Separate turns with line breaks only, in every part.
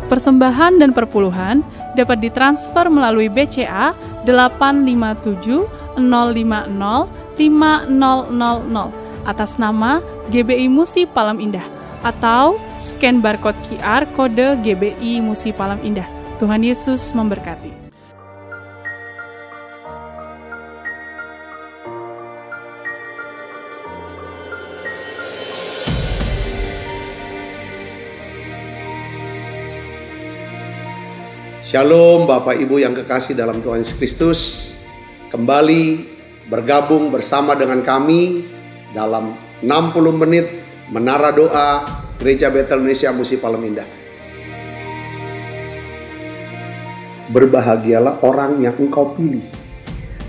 Persembahan dan perpuluhan dapat ditransfer melalui BCA 857 050 5000 atas nama GBI Musi Palem Indah atau scan barcode QR kode GBI Musi Palem Indah. Tuhan Yesus memberkati.
Shalom Bapak Ibu yang kekasih dalam Tuhan Yesus Kristus. Kembali bergabung bersama dengan kami dalam 60 menit Menara Doa Gereja Betel Indonesia Musi Palem Indah. Berbahagialah orang yang engkau pilih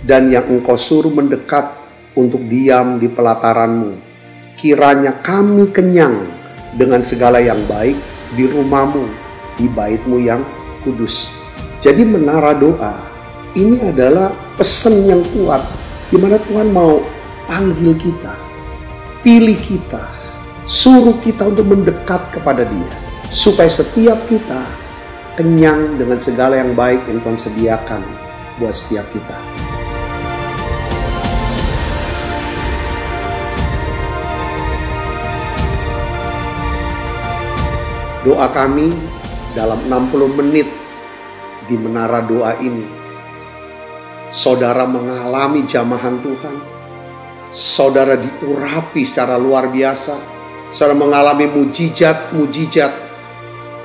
dan yang engkau suruh mendekat untuk diam di pelataranmu. Kiranya kami kenyang dengan segala yang baik di rumahmu, di baitmu yang kudus. Jadi menara doa ini adalah pesan yang kuat di mana Tuhan mau panggil kita, pilih kita, suruh kita untuk mendekat kepada Dia supaya setiap kita kenyang dengan segala yang baik yang Tuhan sediakan buat setiap kita. Doa kami dalam 60 menit di menara doa ini, saudara mengalami jamahan Tuhan, saudara diurapi secara luar biasa, saudara mengalami mujizat-mujizat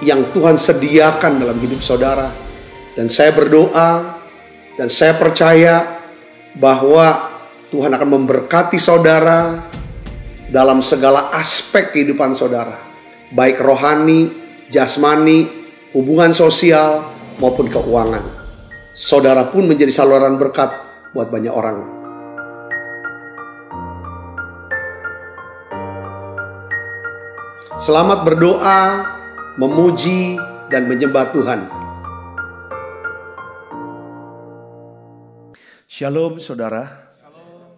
yang Tuhan sediakan dalam hidup saudara. Dan saya berdoa dan saya percaya bahwa Tuhan akan memberkati saudara dalam segala aspek kehidupan saudara, baik rohani, jasmani, hubungan sosial, maupun keuangan. Saudara pun menjadi saluran berkat buat banyak orang. Selamat berdoa, memuji, dan menyembah Tuhan. Shalom saudara.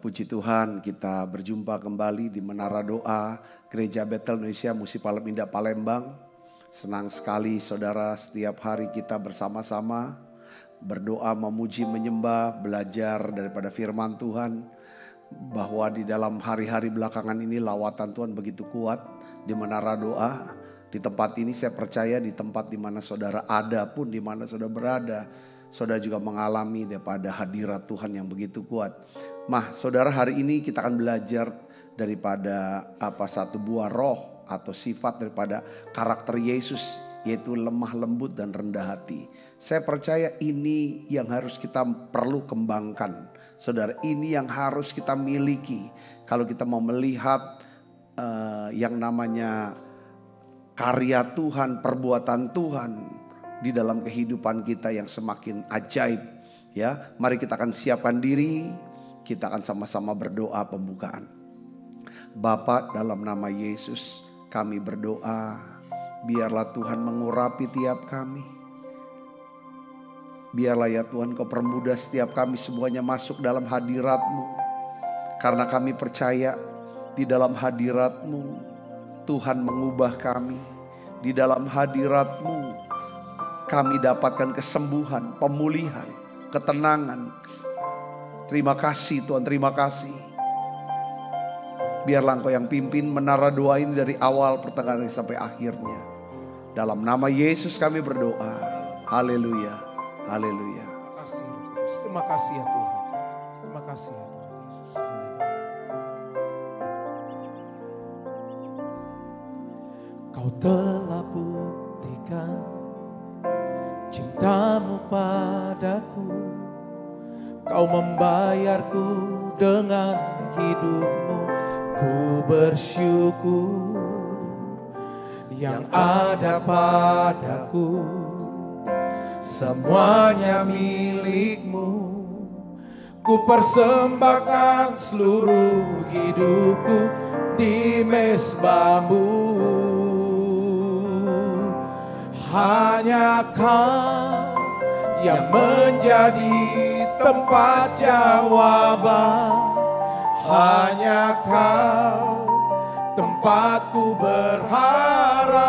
Puji Tuhan, kita berjumpa kembali di Menara Doa Gereja Betel Indonesia Musi Palem Indah Palembang. Senang sekali saudara, setiap hari kita bersama-sama berdoa, memuji, menyembah, belajar daripada firman Tuhan. Bahwa di dalam hari-hari belakangan ini lawatan Tuhan begitu kuat di Menara Doa. Di tempat ini saya percaya di tempat di mana saudara ada pun, di mana saudara berada, saudara juga mengalami daripada hadirat Tuhan yang begitu kuat. Saudara, hari ini kita akan belajar daripada satu buah roh atau sifat daripada karakter Yesus, yaitu lemah lembut dan rendah hati. Saya percaya ini yang harus kita perlu kembangkan. Saudara, ini yang harus kita miliki. Kalau kita mau melihat yang namanya karya Tuhan, perbuatan Tuhan di dalam kehidupan kita yang semakin ajaib. Ya, mari kita akan siapkan diri, kita akan sama-sama berdoa pembukaan. Bapa, dalam nama Yesus, kami berdoa, biarlah Tuhan mengurapi tiap kami. Biarlah ya Tuhan Kau permudah setiap kami semuanya masuk dalam hadirat-Mu. Karena kami percaya di dalam hadirat-Mu Tuhan mengubah kami. Di dalam hadirat-Mu kami dapatkan kesembuhan, pemulihan, ketenangan. Terima kasih Tuhan, terima kasih. Biarlah Engkau yang pimpin menara doa ini dari awal pertengahan sampai akhirnya. Dalam nama Yesus kami berdoa. Haleluya. Haleluya.
Terima kasih ya Tuhan. Terima kasih ya Tuhan Yesus. Kau telah buktikan cinta-Mu padaku. Kau membayarku dengan hidup-Mu. Ku bersyukur yang ada padaku, semuanya milik-Mu. Ku persembahkan seluruh hidupku di mezbah-Mu. Hanya Kau yang menjadi tempat jawaban. Hanya Kau tempatku berharap.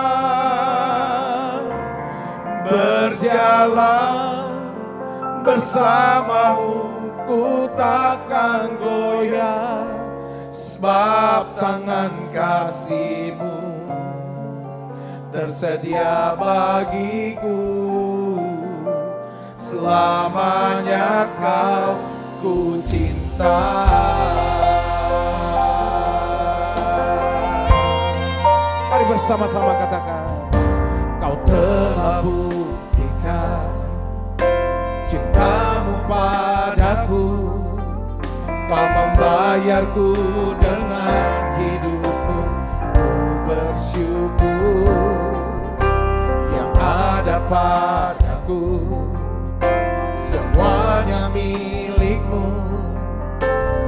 berjalan bersamamu, ku takkan goyah, sebab tangan kasih-Mu tersedia bagiku. Selamanya Kau ku cinta. Mari bersama-sama katakan, Kau telah buktikan cinta-Mu padaku. Kau membayarku dengan hidup-Mu. Ku bersyukur yang ada padaku, semuanya milik-Mu.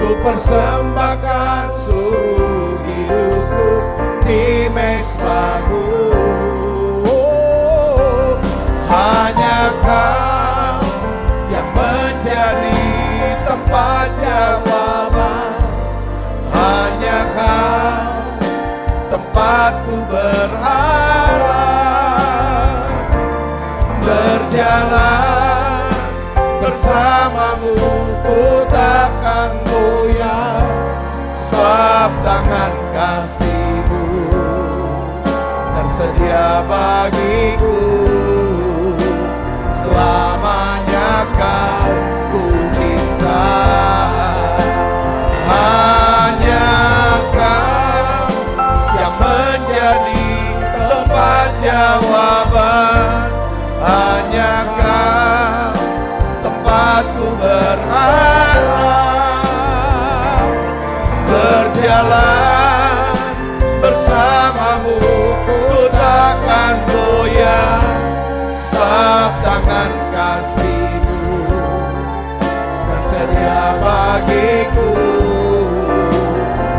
Ku persembahkan seluruh hidupku di mezbah-Mu. Hanya Kau yang menjadi tempat jawaban. Hanya Kau tempatku berharap. Berjalan bersama-Mu, ku takkan goyah, sebab tangan kasih-Mu tersedia bagiku. Selamanya Kau ku cinta. Hanya Kau yang menjadi tempat jawaban. Hanya Kau tempatku berharap. Berjalan bersama-Mu, ku takkan goyah, sebab tangan kasih-Mu tersedia bagiku.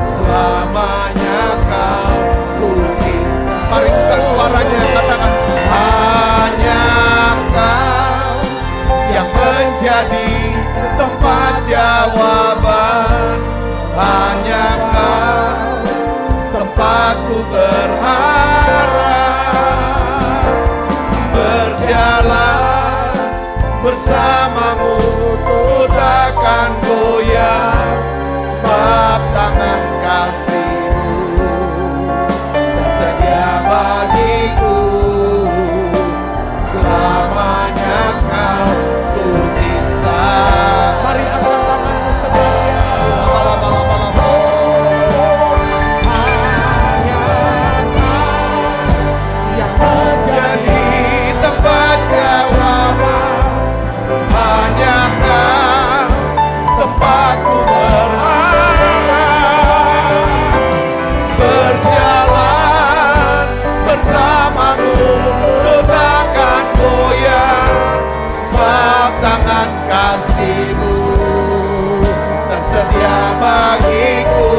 Selamanya Kau ku cinta. Mari buka suaranya, katakan, hanya Kau yang menjadi tempat jawaban. Hanya Kau tempatku berharap. Berjalan bersama-Mu, ku takkan goyah, sebab tangan kasih-Mu tersedia bagiku. Selamanya Kau ku cinta. Mari angkat tanganmu sekalian. Tempatku berharap. Berjalan bersama-Mu, ku takkan goyah, sebab tangan kasih-Mu tersedia bagiku.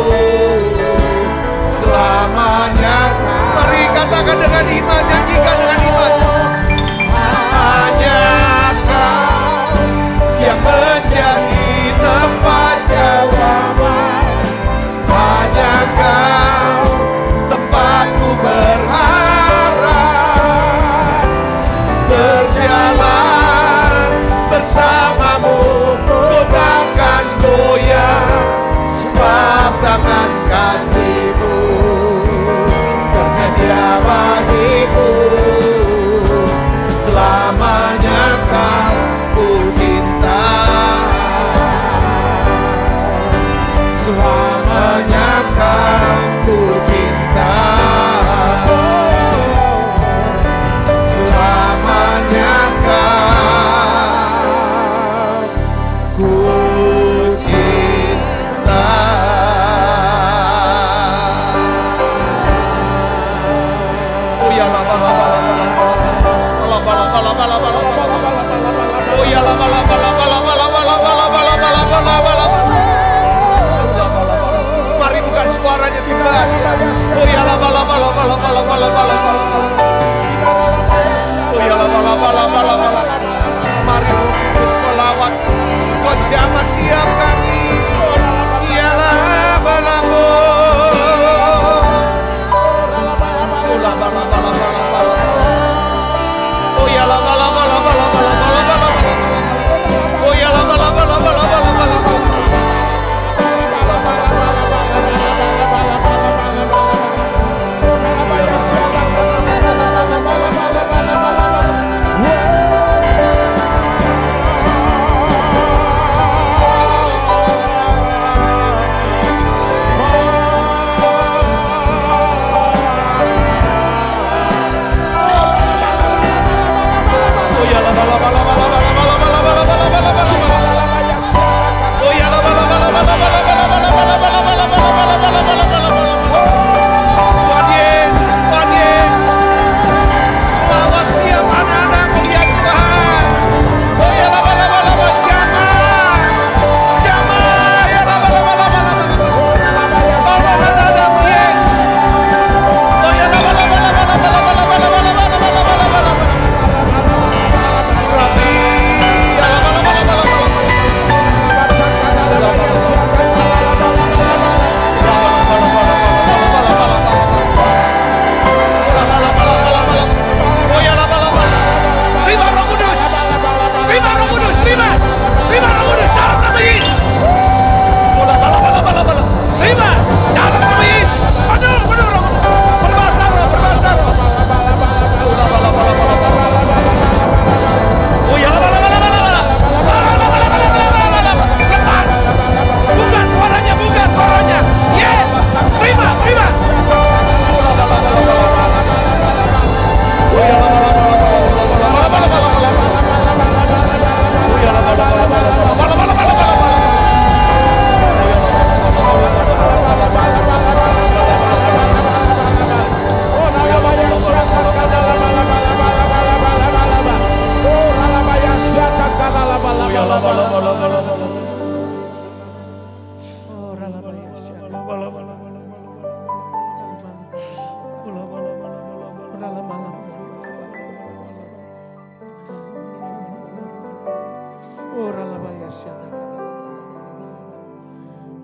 Selamanya. Mari katakan dengan iman, nyanyikan dengan iman. Hanya Kau yang menjadi tempat jawaban. Hanya Kau tempatku berharap. Berjalan bersama-Mu, ku takkan goyah, sebab tangan kasih-Mu tersedia bagiku. Selamanya Kau ku cinta. Selamanya Kau ku cinta. Selamanya Kau ku cinta. Oh ya la la la la oh ya la la la la. Mari bukan suaranya sembah. Oh ya la la la la. Oh ya la la la. Mari terus melawat. Kau jamah siap kami. Ya la la la. Oh la la la la. Oh ya la la la la.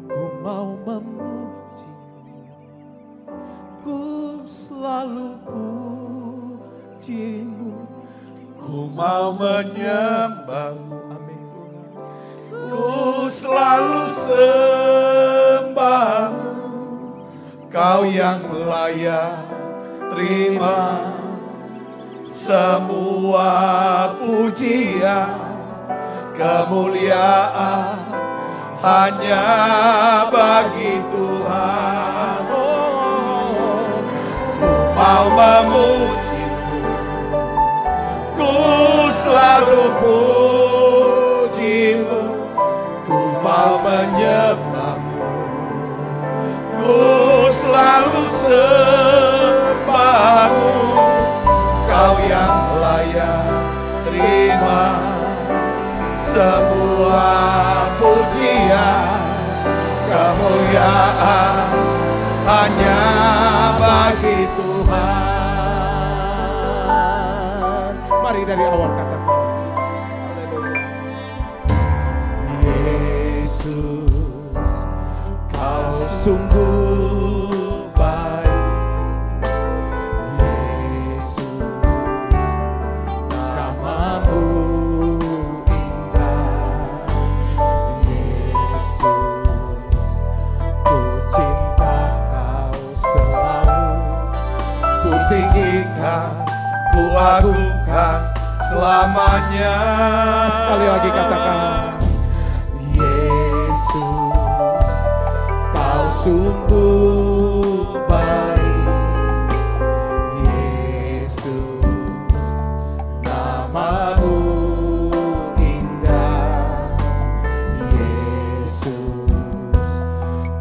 Ku mau memuji, ku selalu pujimu, ku mau menyembahmu, amin. Ku selalu sembahmu, Kau yang layak terima semua pujian, kemuliaan hanya bagi Tuhan. Oh, ku mau memuji-Mu, ku selalu puji-Mu, ku mau menyembah-Mu, ku selalu sembah-Mu, Kau yang layak terima semua pujian, kemuliaan hanya bagi Tuhan. Mari dari awal katakan Yesus, haleluya. Yesus, Kau sungguh baik. Yesus, nama-Mu tinggikan, ku agungkan selamanya. Sekali lagi katakan, Yesus, Kau sungguh baik. Yesus, nama-Mu indah. Yesus,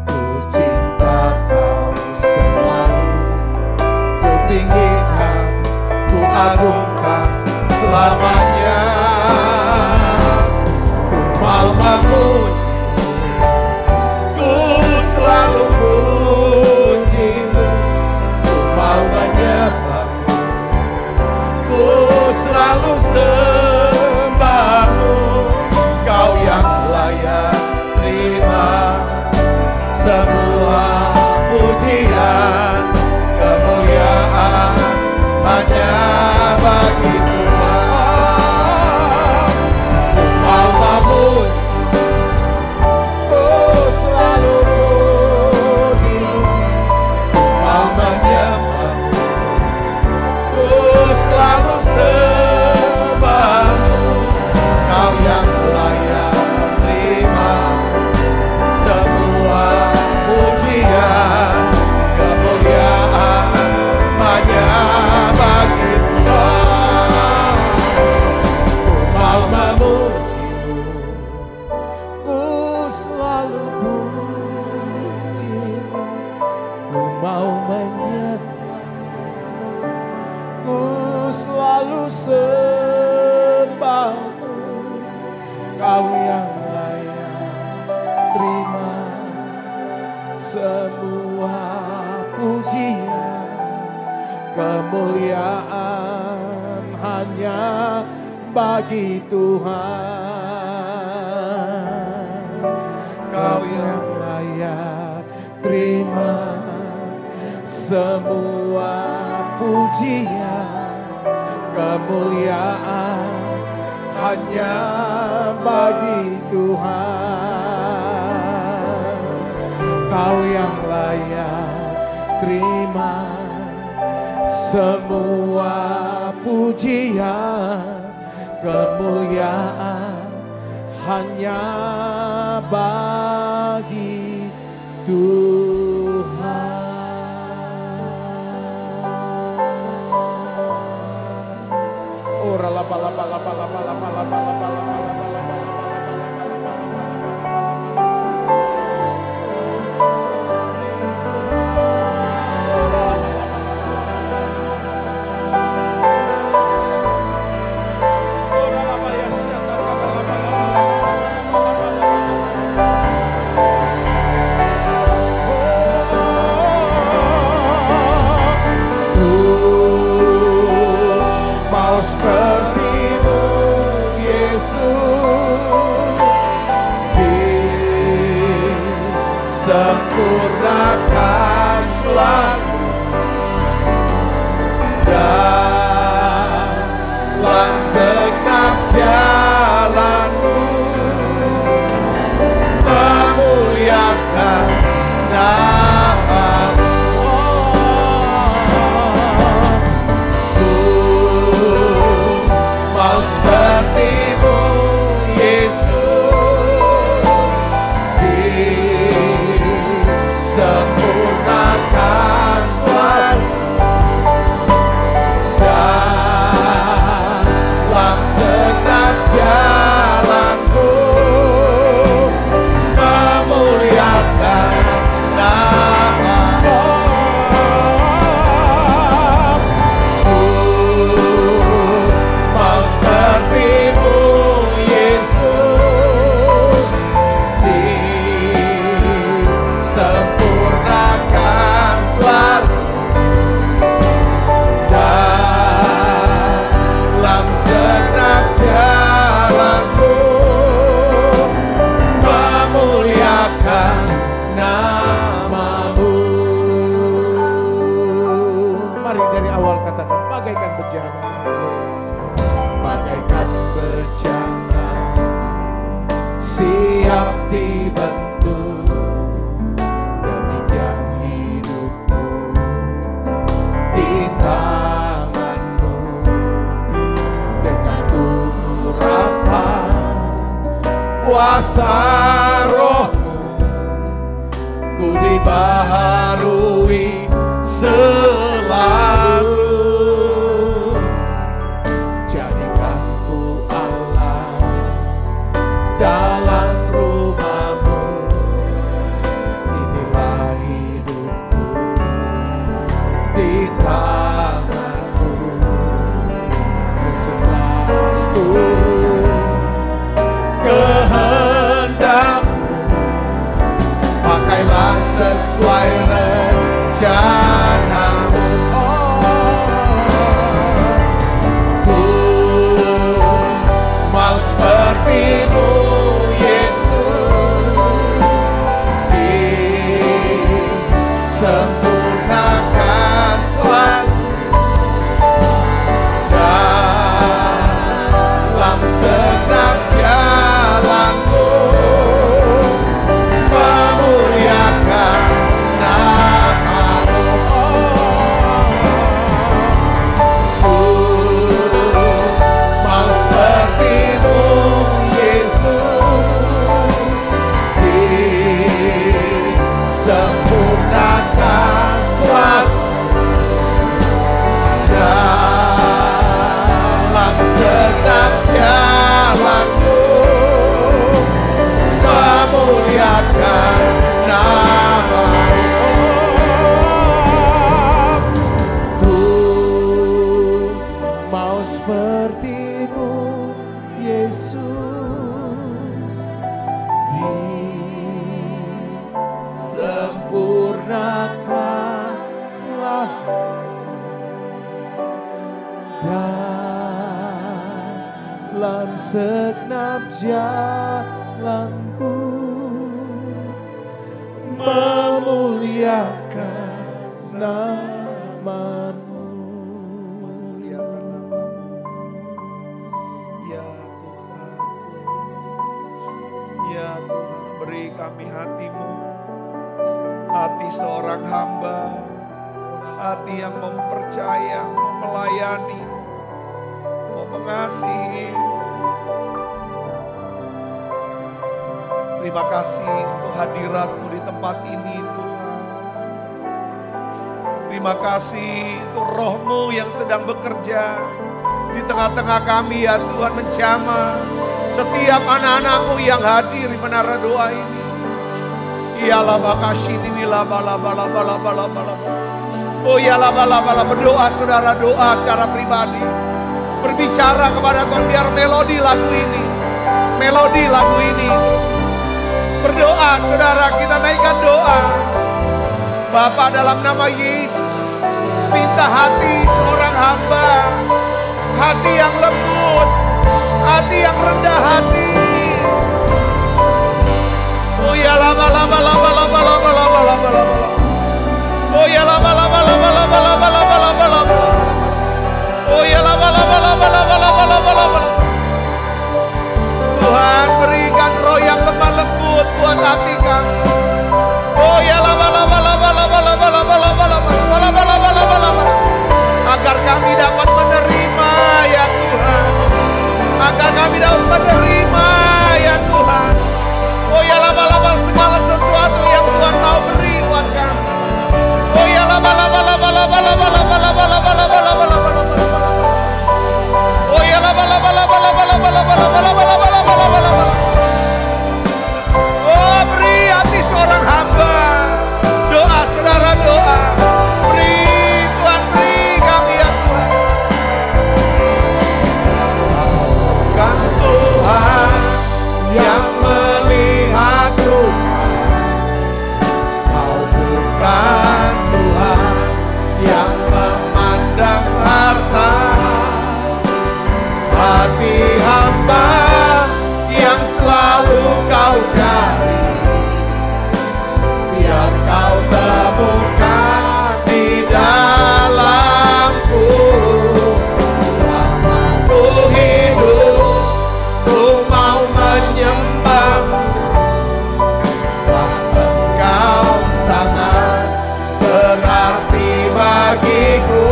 ku cinta Kau selalu. Tinggikan, ku agungkan selamanya. Ku mau memuji, ku selalu puji-Mu, ku mau menyembah-Mu, ku selalu sembah-Mu, Kau yang layak terima semua pujian, kemuliaan hanya bagi Tuhan. Ku mau memuji, ku selalu puji-Mu, ku mau menyembah, ku selalu sembah-Mu, selalu sembahmu, Kau yang layak terima semua pujian, kemuliaan hanya bagi Tuhan. Kau yang layak terima semua pujian, kemuliaan hanya bagi Tuhan. Kau yang layak terima semua pujian, kemuliaan hanya bagi Tuhan. Oh, seperti-Mu Yesus, disempurnakan selalu dalam segenap jalan-Mu, memuliakan nama-Mu. Seperti-Mu Yesus, disempurnakan selalu dalam segenap jalan-Mu, memuliakan nama-Mu. Seperti-Mu Yesus, disempurnakan selalu dalam segenap jalan-Mu, memuliakan nama-Mu. Mari dari awal katakan, bagaikan bejana, bagaikan bejana siap dibentuk demikian hidupku di tangan-Mu, dengan urapan kuasa Roh-Mu ku dibaharui selalu. Dalam rumah-Mu, inilah hidupku di tangan-Mu, untuk seluruh kehendak-Mu, pakailah sesuai rencana-Mu. Ku mau seperti-Mu sempurnakan selalu dalam segenap jalan-Mu, memuliakan nama seperti-Mu Yesus, disempurnakan selalu dalam segenap jalanku, memuliakan nama-Mu, memuliakan nama-Mu. Ya Tuhan, ya Tuhan, beri kami hati-Mu, hati seorang hamba, hati yang mempercaya, melayani, mau mengasihi. Terima kasih untuk hadirat-Mu di tempat ini Tuhan. Terima kasih untuk Roh-Mu yang sedang bekerja di tengah-tengah kami ya Tuhan, menjamah setiap anak-anak-Mu yang hadir di menara doa ini. Ialah makasih ini laba. Oh ya laba. Berdoa saudara, doa secara pribadi. Berbicara kepada Tuhan, biar melodi lagu ini. Berdoa saudara, kita naikkan doa. Bapa, dalam nama Yesus, minta hati seorang hamba, hati yang lembut, hati yang rendah hati. Oh ya laba. Oh ya laba. Oh ya laba. Tuhan, berikan roh yang lemah lembut buat hati kami. Oh ya laba. Agar kami dapat menerima ya Tuhan. Agar kami dapat menerima ya Tuhan. Oh ya laba segala sesuatu yang Tuhan mau beri buat kami. Oh ya laba. Oh ya laba. Oh, beri hati seorang hamba. Doa saudara, doa. Beri Tuhan, beri kami ya Tuhan. Kan Tuhan yang melihat Tuhan, Kau bukan Tuhan yang memandang harta. Hati hamba yang selalu Kau cari, biar Kau temukan di dalamku. Selama ku hidup, ku mau menyembah-Mu. Sebab Engkau sangat berarti bagiku.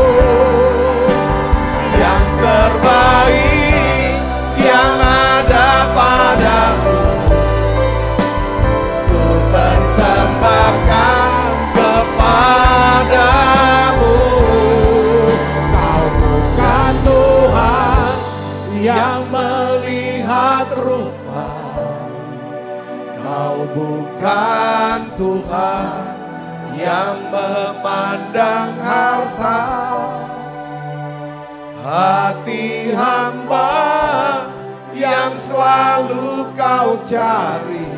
Yang terbaik yang ada padamu, ku persembahkan kepadamu. Kau bukan Tuhan yang melihat rupa, Kau bukan Tuhan yang memandang harta. Hati hamba yang selalu Kau cari,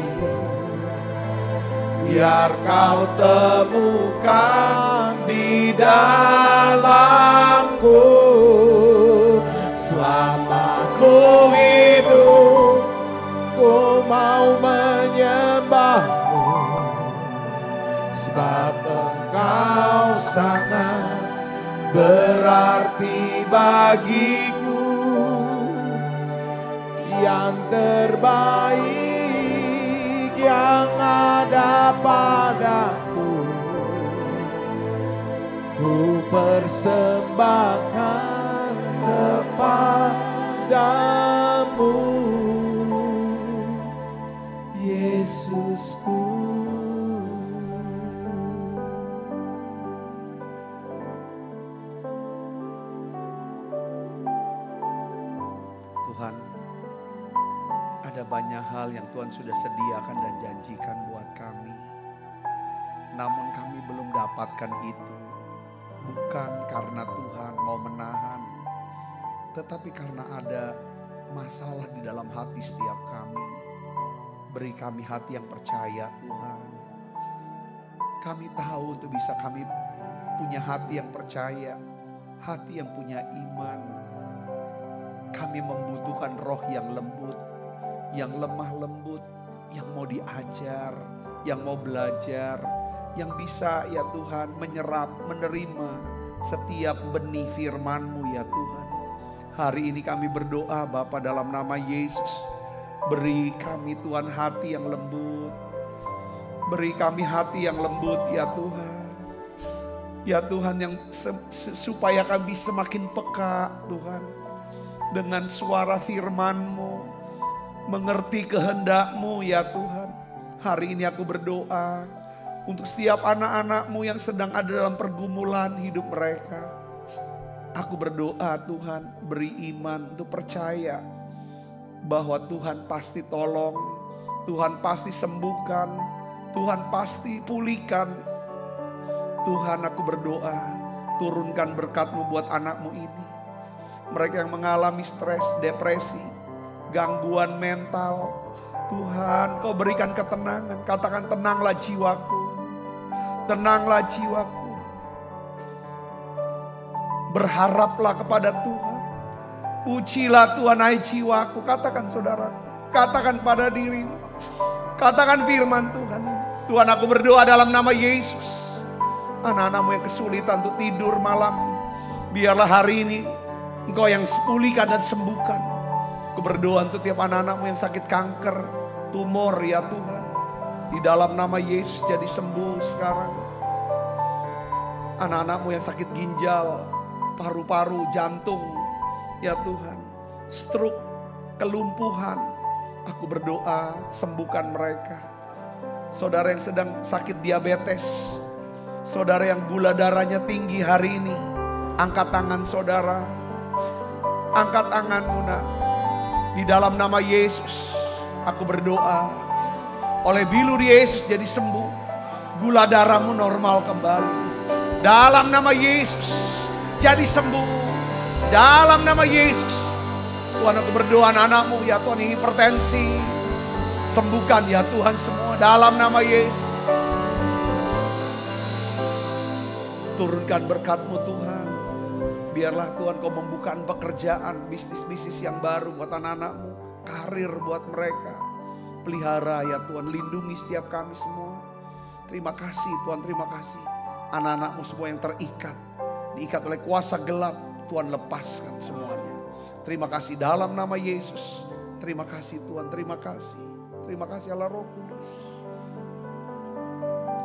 biar Kau temukan di dalamku. Selama ku hidup, ku mau menyembah-Mu. Sebab Engkau sangat berarti bagiku. Yang terbaik yang ada padaku, ku persembahkan kepadamu, Yesusku. Tuhan, ada banyak hal yang Tuhan sudah sediakan dan janjikan buat kami. Namun kami belum dapatkan itu. Bukan karena Tuhan mau menahan,
tetapi karena ada masalah di dalam hati setiap kami. Beri kami hati yang percaya Tuhan. Kami tahu untuk bisa kami punya hati yang percaya, hati yang punya iman. Kami membutuhkan roh yang lembut, yang lemah lembut, yang mau diajar, yang mau belajar, yang bisa ya Tuhan menyerap, menerima setiap benih firman-Mu ya Tuhan. Hari ini kami berdoa Bapa dalam nama Yesus. Beri kami Tuhan hati yang lembut. Beri kami hati yang lembut ya Tuhan. Ya Tuhan, yang supaya kami semakin peka Tuhan dengan suara firman-Mu, mengerti kehendak-Mu ya Tuhan. Hari ini aku berdoa untuk setiap anak-anak-Mu yang sedang ada dalam pergumulan hidup mereka. Aku berdoa Tuhan, beri iman untuk percaya bahwa Tuhan pasti tolong, Tuhan pasti sembuhkan, Tuhan pasti pulihkan. Tuhan, aku berdoa, turunkan berkat-Mu buat anak-Mu ini. Mereka yang mengalami stres, depresi, gangguan mental. Tuhan, Kau berikan ketenangan. Katakan, tenanglah jiwaku. Tenanglah jiwaku. Berharaplah kepada Tuhan. Pujilah Tuhan hai jiwaku. Katakan saudaraku. Katakan pada dirimu. Katakan firman Tuhan. Tuhan, aku berdoa dalam nama Yesus. Anak-anak-Mu yang kesulitan untuk tidur malam, biarlah hari ini Engkau yang pulihkan dan sembuhkan. Aku berdoa untuk tiap anak-anak-Mu yang sakit kanker, tumor ya Tuhan. Di dalam nama Yesus jadi sembuh sekarang. Anak-anak-Mu yang sakit ginjal, paru-paru, jantung ya Tuhan. Stroke, kelumpuhan. Aku berdoa sembuhkan mereka. Saudara yang sedang sakit diabetes, saudara yang gula darahnya tinggi hari ini, angkat tangan saudara. Angkat tanganmu nak. Di dalam nama Yesus, aku berdoa. Oleh bilur Yesus jadi sembuh. Gula darahmu normal kembali. Dalam nama Yesus, jadi sembuh. Dalam nama Yesus. Tuhan, aku berdoa anak-anak-Mu ya Tuhan, hipertensi. Sembuhkan ya Tuhan semua. Dalam nama Yesus. Turunkan berkat-Mu Tuhan. Biarlah Tuhan Kau membuka pekerjaan, bisnis-bisnis yang baru buat anak-anak-Mu. Karir buat mereka. Pelihara ya Tuhan, lindungi setiap kami semua. Terima kasih Tuhan, terima kasih. Anak-anak-Mu semua yang terikat, diikat oleh kuasa gelap, Tuhan lepaskan semuanya. Terima kasih dalam nama Yesus. Terima kasih Tuhan, terima kasih. Terima kasih Allah Roh Kudus.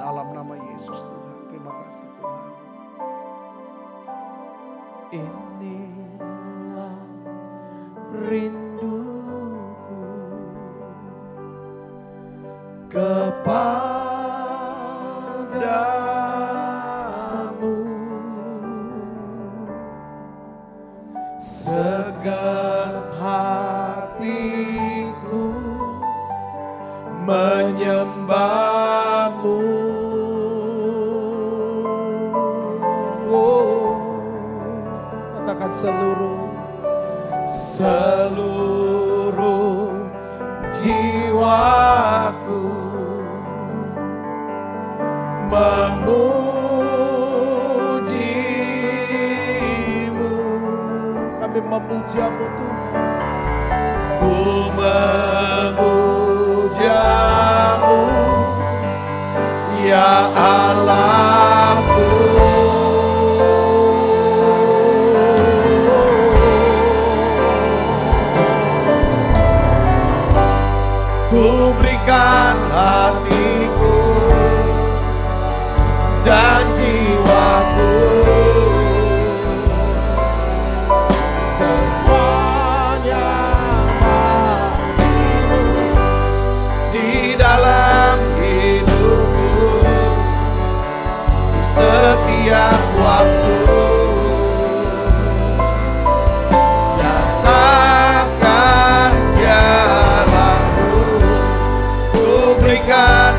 Dalam nama Yesus Tuhan, terima kasih Tuhan.
Inilah rinduku kepadamu, segenap hatiku menyembahmu. Katakan seluruh jiwaku memujimu. Kami memujamu Tuhan. Ku memujamu ya Allahku. Ku berikan hatiku dan jiwaku, semuanya bagimu di dalam hidupku, di setiap waktu. Nyatakan jalanmu, ku berikan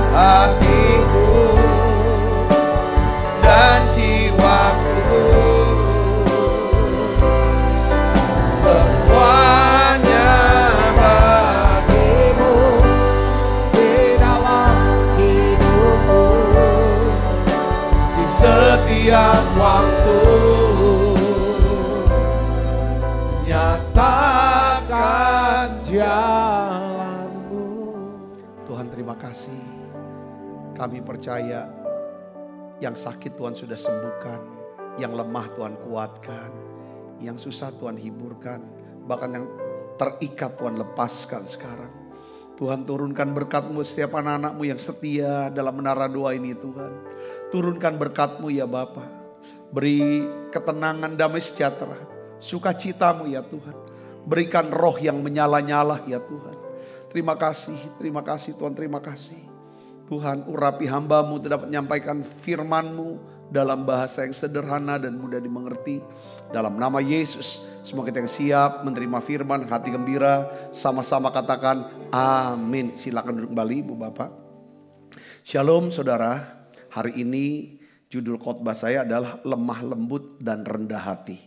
jalanmu.
Tuhan terima kasih. Kami percaya yang sakit Tuhan sudah sembuhkan, yang lemah Tuhan kuatkan, yang susah Tuhan hiburkan, bahkan yang terikat Tuhan lepaskan sekarang. Tuhan turunkan berkat-Mu setiap anak-anak-Mu yang setia dalam menara doa ini Tuhan. Turunkan berkat-Mu ya Bapa. Beri ketenangan, damai sejahtera, sukacita-Mu ya Tuhan. Berikan roh yang menyala-nyala ya Tuhan. Terima kasih Tuhan, terima kasih. Tuhan urapi hamba-Mu untuk dapat menyampaikan firman-Mu dalam bahasa yang sederhana dan mudah dimengerti. Dalam nama Yesus, semua kita yang siap menerima firman, hati gembira, sama-sama katakan amin. Silakan duduk kembali Ibu Bapak. Shalom saudara, hari ini judul khotbah saya adalah lemah lembut dan rendah hati.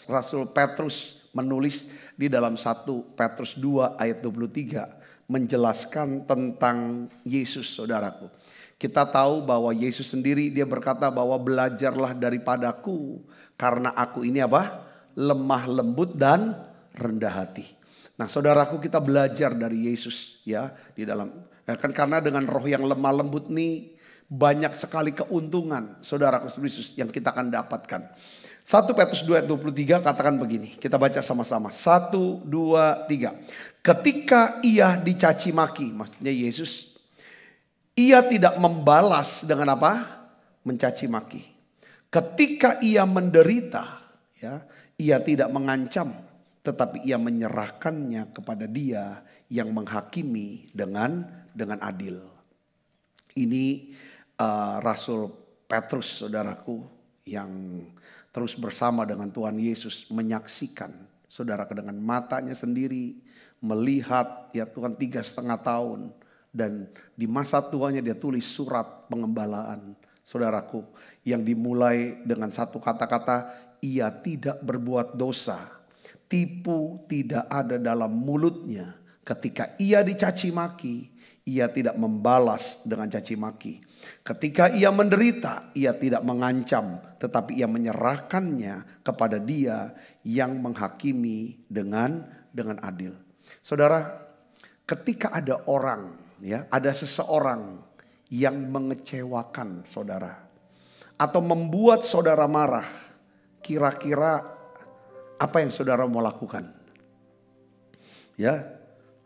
Rasul Petrus menulis di dalam 1 Petrus 2 ayat 23 menjelaskan tentang Yesus saudaraku. Kita tahu bahwa Yesus sendiri dia berkata bahwa belajarlah daripadaku karena aku ini apa? Lemah lembut dan rendah hati. Nah saudaraku, kita belajar dari Yesus ya di dalam kan karena dengan roh yang lemah lembut nih banyak sekali keuntungan saudaraku Yesus yang kita akan dapatkan. 1 Petrus 2 ayat 23 katakan begini, kita baca sama-sama. 1, 2, 3. Ketika ia dicaci maki, maksudnya Yesus, ia tidak membalas dengan apa? Mencaci maki. Ketika ia menderita, ya, ia tidak mengancam, tetapi ia menyerahkannya kepada Dia yang menghakimi dengan adil. Ini Rasul Petrus saudaraku yang terus bersama dengan Tuhan Yesus menyaksikan saudara dengan matanya sendiri, melihat ya Tuhan 3,5 tahun. Dan di masa tuanya dia tulis surat pengembalaan saudaraku yang dimulai dengan satu kata-kata, ia tidak berbuat dosa, tipu tidak ada dalam mulutnya. Ketika ia dicaci maki, ia tidak membalas dengan caci maki. Ketika ia menderita, ia tidak mengancam, tetapi ia menyerahkannya kepada Dia yang menghakimi dengan adil. Saudara, ketika ada orang, ya, ada seseorang yang mengecewakan saudara atau membuat saudara marah, kira-kira apa yang saudara mau lakukan? Ya,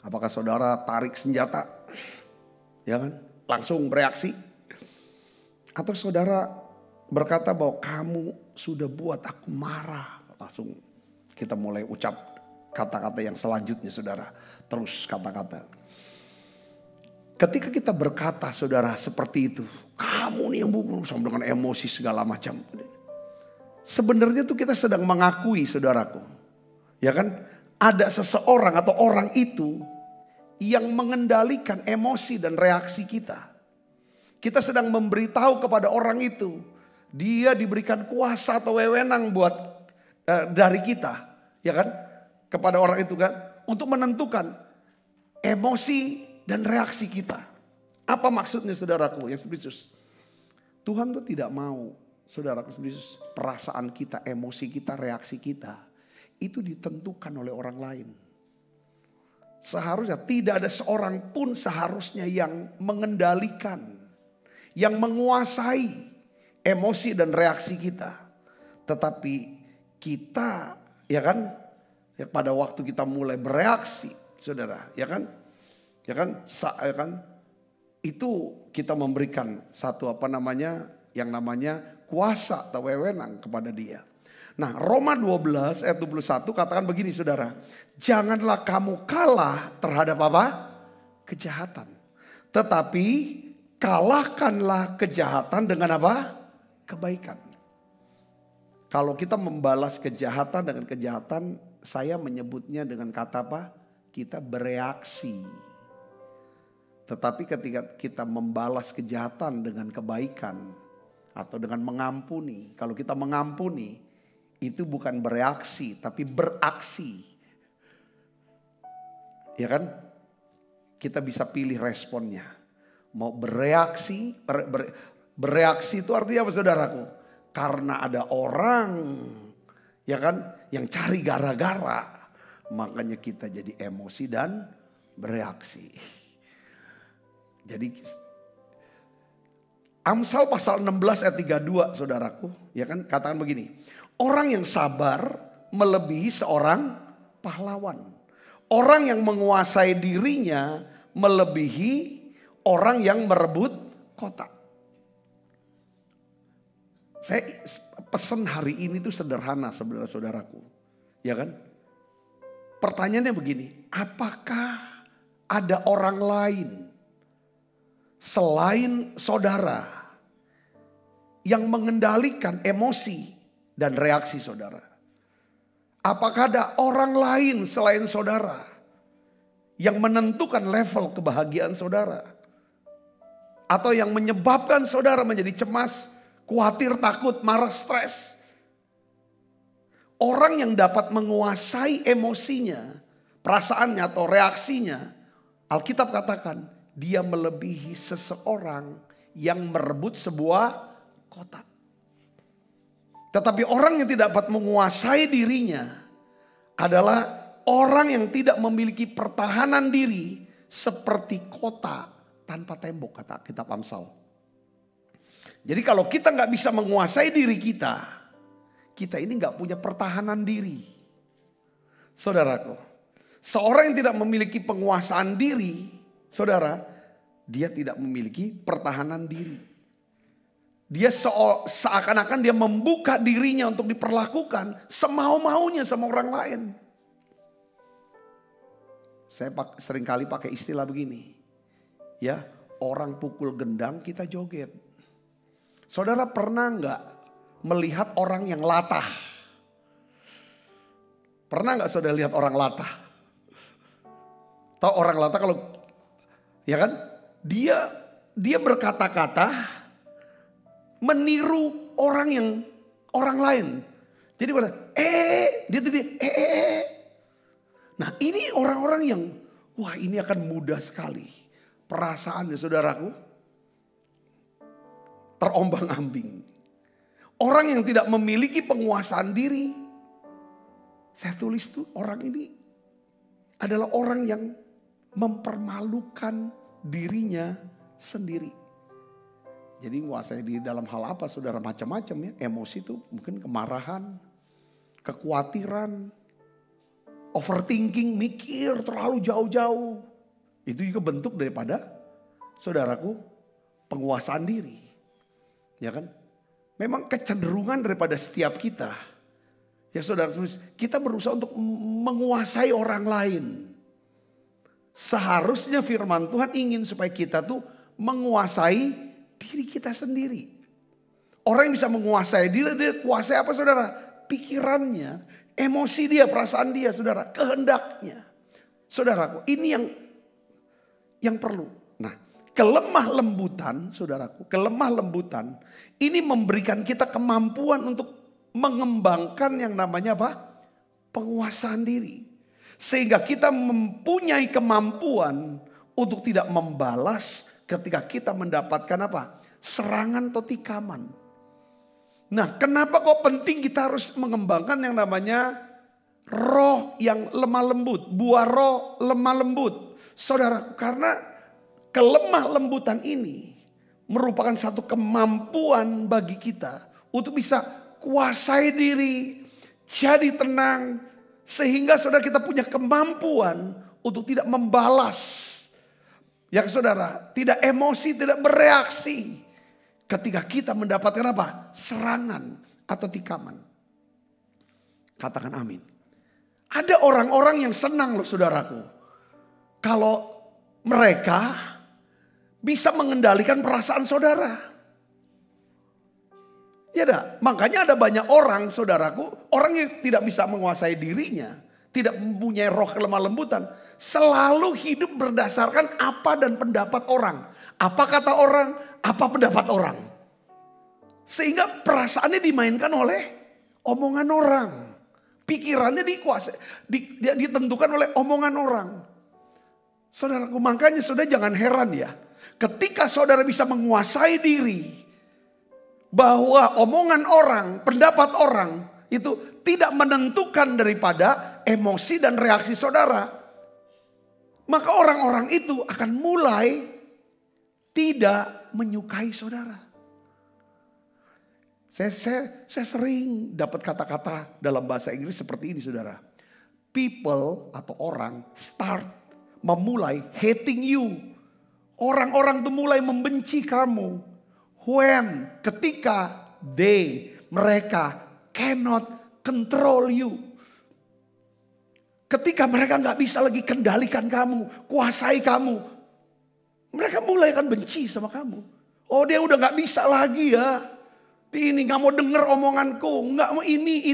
apakah saudara tarik senjata? Ya kan? Langsung bereaksi? Atau saudara berkata bahwa kamu sudah buat aku marah. Langsung kita mulai ucap kata-kata yang selanjutnya saudara. Terus kata-kata. Ketika kita berkata saudara seperti itu. Kamu nih yang buru sama dengan emosi segala macam. Sebenarnya tuh kita sedang mengakui saudaraku. Ya kan? Ada seseorang atau orang itu yang mengendalikan emosi dan reaksi kita. Kita sedang memberitahu kepada orang itu, dia diberikan kuasa atau wewenang buat dari kita, ya kan? Kepada orang itu kan, untuk menentukan emosi dan reaksi kita. Apa maksudnya saudaraku yang Yesus? Tuhan tuh tidak mau saudaraku Yesus, perasaan kita, emosi kita, reaksi kita itu ditentukan oleh orang lain. Seharusnya tidak ada seorang pun seharusnya yang mengendalikan, yang menguasai emosi dan reaksi kita. Tetapi kita, ya kan, ya pada waktu kita mulai bereaksi, saudara, ya kan, itu kita memberikan satu yang namanya kuasa atau wewenang kepada Dia. Nah, Roma 12 ayat 21 katakan begini saudara, janganlah kamu kalah terhadap apa? Kejahatan. Tetapi kalahkanlah kejahatan dengan apa? Kebaikan. Kalau kita membalas kejahatan dengan kejahatan, saya menyebutnya dengan kata apa? Kita bereaksi. Tetapi ketika kita membalas kejahatan dengan kebaikan atau dengan mengampuni, kalau kita mengampuni itu bukan bereaksi tapi beraksi. Ya kan? Kita bisa pilih responnya. Mau bereaksi, bereaksi itu artinya apa saudaraku? Karena ada orang ya kan yang cari gara-gara makanya kita jadi emosi dan bereaksi. Jadi Amsal pasal 16 ayat 32 saudaraku, ya kan, katakan begini. Orang yang sabar melebihi seorang pahlawan. Orang yang menguasai dirinya melebihi orang yang merebut kota. Saya pesan hari ini tuh sederhana saudara-saudaraku. Ya kan? Pertanyaannya begini, apakah ada orang lain selain saudara yang mengendalikan emosi dan reaksi saudara? Apakah ada orang lain selain saudara yang menentukan level kebahagiaan saudara? Atau yang menyebabkan saudara menjadi cemas, khawatir, takut, marah, stres? Orang yang dapat menguasai emosinya, perasaannya atau reaksinya, Alkitab katakan dia melebihi seseorang yang merebut sebuah kota. Tetapi orang yang tidak dapat menguasai dirinya adalah orang yang tidak memiliki pertahanan diri seperti kota tanpa tembok, kata kitab Amsal. Jadi kalau kita nggak bisa menguasai diri kita, kita ini nggak punya pertahanan diri. Saudaraku, seorang yang tidak memiliki penguasaan diri, saudara, dia tidak memiliki pertahanan diri. Dia seakan-akan dia membuka dirinya untuk diperlakukan semau-maunya sama orang lain. Saya seringkali pakai istilah begini. Ya, orang pukul gendang kita joget. Saudara pernah nggak melihat orang yang latah? Pernah nggak saudara lihat orang latah? Tahu orang latah kalau, ya kan? Dia berkata-kata meniru orang lain. Jadi dia tadi Nah ini orang-orang yang wah ini akan mudah sekali perasaannya saudaraku terombang-ambing. Orang yang tidak memiliki penguasaan diri, saya tulis tuh orang ini adalah orang yang mempermalukan dirinya sendiri. Jadi menguasai diri dalam hal apa saudara? Macam-macam ya. Emosi itu mungkin kemarahan, kekhawatiran, overthinking, mikir terlalu jauh-jauh. Itu juga bentuk daripada saudaraku penguasaan diri. Ya kan? Memang kecenderungan daripada setiap kita. Ya saudara, kita berusaha untuk menguasai orang lain. Seharusnya firman Tuhan ingin supaya kita tuh menguasai diri kita sendiri. Orang yang bisa menguasai diri, dia kuasai apa saudara? Pikirannya, emosi dia, perasaan dia saudara, kehendaknya. Saudaraku, ini yang perlu. Nah, kelemah lembutan saudaraku, kelemah lembutan ini memberikan kita kemampuan untuk mengembangkan yang namanya apa? Penguasaan diri. Sehingga kita mempunyai kemampuan untuk tidak membalas ketika kita mendapatkan apa? Serangan atau tikaman. Nah, kenapa kok penting kita harus mengembangkan yang namanya roh yang lemah lembut, buah roh lemah lembut. Saudara, karena kelemah lembutan ini merupakan satu kemampuan bagi kita untuk bisa kuasai diri, jadi tenang, sehingga saudara kita punya kemampuan untuk tidak membalas. Yang saudara tidak emosi, tidak bereaksi ketika kita mendapatkan apa? Serangan atau tikaman. Katakan amin. Ada orang-orang yang senang loh saudaraku. Kalau mereka bisa mengendalikan perasaan saudara. Ya dah, makanya ada banyak orang saudaraku, orang yang tidak bisa menguasai dirinya, tidak mempunyai roh kelemah lembutan, selalu hidup berdasarkan apa dan pendapat orang. Apa kata orang, apa pendapat orang. Sehingga perasaannya dimainkan oleh omongan orang. Pikirannya ditentukan oleh omongan orang. Saudaraku, makanya saudara jangan heran ya. Ketika saudara bisa menguasai diri, bahwa omongan orang, pendapat orang itu tidak menentukan daripada emosi dan reaksi saudara, maka orang-orang itu akan mulai tidak menyukai saudara. Saya sering dapat kata-kata dalam bahasa Inggris seperti ini, saudara. People atau orang memulai hating you. Orang-orang itu mulai membenci kamu. Ketika mereka cannot control you. Ketika mereka gak bisa lagi kendalikan kamu, kuasai kamu. Mereka mulai akan benci sama kamu. Oh, dia udah gak bisa lagi ya. Ini gak mau denger omonganku, gak mau ini.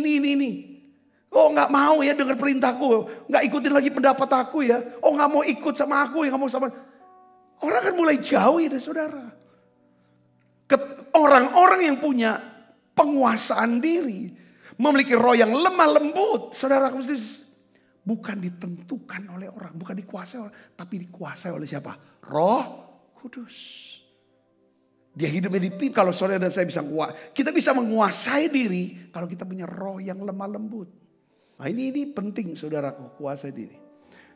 Oh gak mau ya denger perintahku, gak ikutin lagi pendapat aku ya. Oh gak mau ikut sama aku ya, gak mau sama. Orang kan mulai jauh ya dari saudara. Orang-orang yang punya penguasaan diri, memiliki roh yang lemah lembut, saudara bukan ditentukan oleh orang, bukan dikuasai orang, tapi dikuasai oleh siapa? Roh Kudus. Dia hidupnya dipimpin. Kalau saudara dan saya kita bisa menguasai diri kalau kita punya roh yang lemah lembut. Nah ini penting saudaraku, kuasai diri.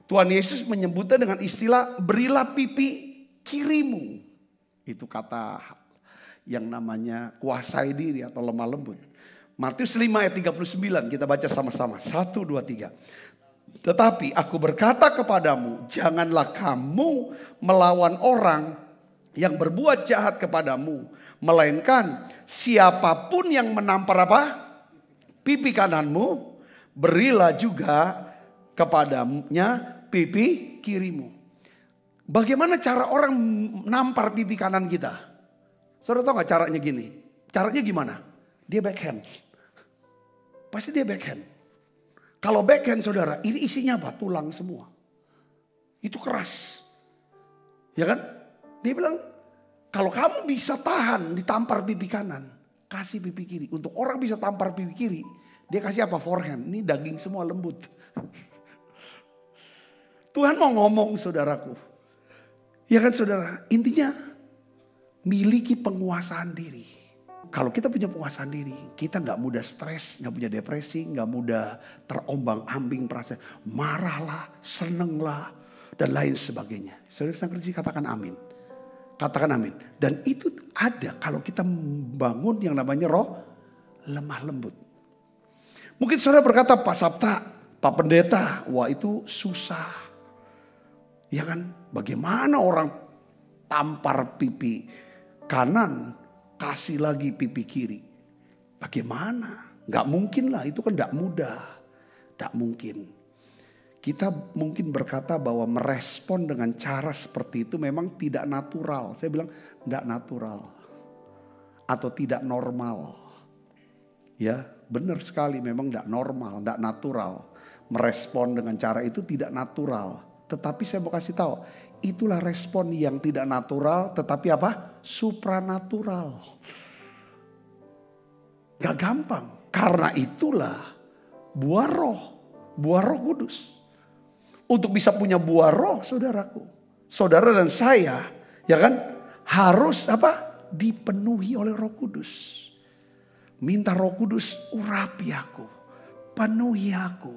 Tuhan Yesus menyebutnya dengan istilah berilah pipi kirimu. Itu kata yang namanya kuasai diri atau lemah lembut. Matius 5 ayat 39 kita baca sama-sama. 1, 2, 3. Tetapi aku berkata kepadamu, janganlah kamu melawan orang yang berbuat jahat kepadamu, melainkan siapapun yang menampar pipi kananmu, berilah juga kepadanya pipi kirimu. Bagaimana cara orang nampar pipi kanan kita? Saudara tahu gak caranya gini? Caranya gimana? Dia backhand. Pasti dia backhand. Kalau backhand saudara, ini isinya apa? Tulang semua. Itu keras. Ya kan? Dia bilang, kalau kamu bisa tahan ditampar pipi kanan, kasih pipi kiri. Untuk orang bisa tampar pipi kiri, dia kasih apa? Forehand. Ini daging semua lembut. Tuhan mau ngomong saudaraku. Ya kan saudara, intinya miliki penguasaan diri. Kalau kita punya penguasaan diri, kita gak mudah stres, gak punya depresi, gak mudah terombang-ambing perasaan. Marahlah, senenglah, dan lain sebagainya. Saudara bisa ngerti, katakan amin. Katakan amin. Dan itu ada kalau kita membangun yang namanya roh lemah lembut. Mungkin saudara berkata, Pak Sabta, Pak Pendeta, wah itu susah. Ya kan, bagaimana orang tampar pipi kanan, kasih lagi pipi kiri. Bagaimana? Gak mungkin lah, itu kan gak mudah. Gak mungkin. Kita mungkin berkata bahwa merespon dengan cara seperti itu memang tidak natural. Saya bilang tidak natural. Atau tidak normal. Ya benar sekali memang tidak normal, tidak natural. Merespon dengan cara itu tidak natural. Tetapi saya mau kasih tahu, itulah respon yang tidak natural tetapi apa? Supranatural. Gak gampang. Karena itulah buah roh kudus. Untuk bisa punya buah roh saudaraku. Saudara dan saya ya kan harus apa? Dipenuhi oleh roh kudus. Minta roh kudus urapi aku. Penuhi aku.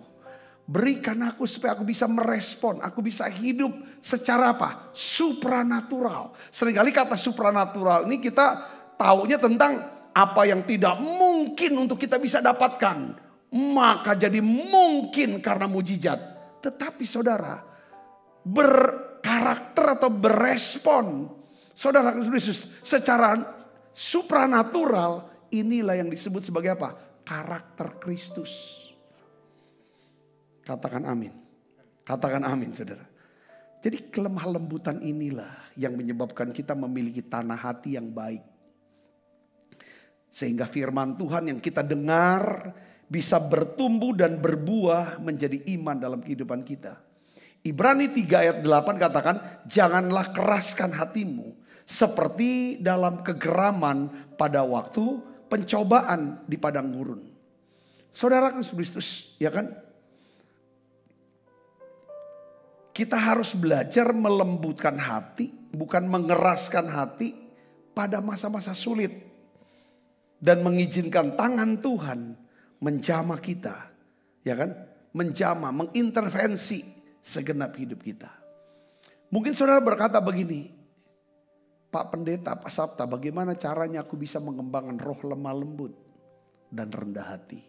Berikan aku supaya aku bisa merespon. Aku bisa hidup secara apa? Supranatural. Seringkali kata supranatural ini kita taunya tentang apa yang tidak mungkin untuk kita bisa dapatkan. Maka jadi mungkin karena mujizat. Tetapi saudara berkarakter atau berespon. Saudara Yesus secara supranatural inilah yang disebut sebagai apa? Karakter Kristus. Katakan amin. Katakan amin saudara. Jadi kelemah lembutan inilah yang menyebabkan kita memiliki tanah hati yang baik. Sehingga firman Tuhan yang kita dengar bisa bertumbuh dan berbuah menjadi iman dalam kehidupan kita. Ibrani 3 ayat 8 katakan, janganlah keraskan hatimu seperti dalam kegeraman pada waktu pencobaan di padang gurun. Saudara Kristus, ya kan? Kita harus belajar melembutkan hati, bukan mengeraskan hati pada masa-masa sulit. Dan mengizinkan tangan Tuhan menjamah kita. Ya kan? menjamah, mengintervensi segenap hidup kita. Mungkin saudara berkata begini, Pak Pendeta, Pak Sabta, bagaimana caranya aku bisa mengembangkan roh lemah lembut dan rendah hati?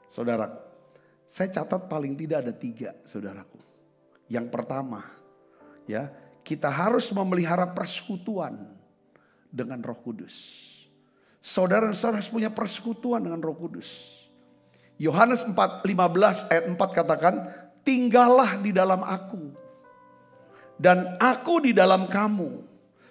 Saudara, saya catat paling tidak ada 3, saudaraku. Yang pertama, ya, kita harus memelihara persekutuan dengan Roh Kudus. Saudara harus punya persekutuan dengan Roh Kudus. Yohanes 4:15 ayat 4 katakan, tinggallah di dalam aku dan aku di dalam kamu.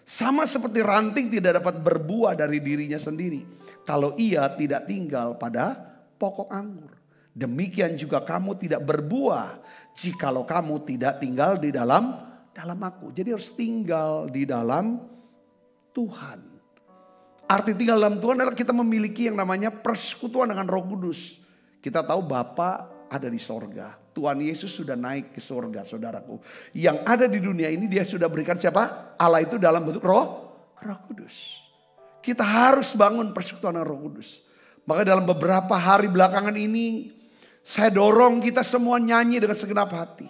Sama seperti ranting tidak dapat berbuah dari dirinya sendiri kalau ia tidak tinggal pada pokok anggur. Demikian juga kamu tidak berbuah jikalau kamu tidak tinggal di dalam aku. Jadi harus tinggal di dalam Tuhan. Arti tinggal dalam Tuhan adalah kita memiliki yang namanya persekutuan dengan Roh Kudus. Kita tahu Bapa ada di sorga. Tuhan Yesus sudah naik ke sorga, saudaraku. Yang ada di dunia ini dia sudah berikan siapa? Allah itu dalam bentuk Roh Kudus. Kita harus bangun persekutuan dengan Roh Kudus. Maka dalam beberapa hari belakangan ini saya dorong kita semua nyanyi dengan segenap hati.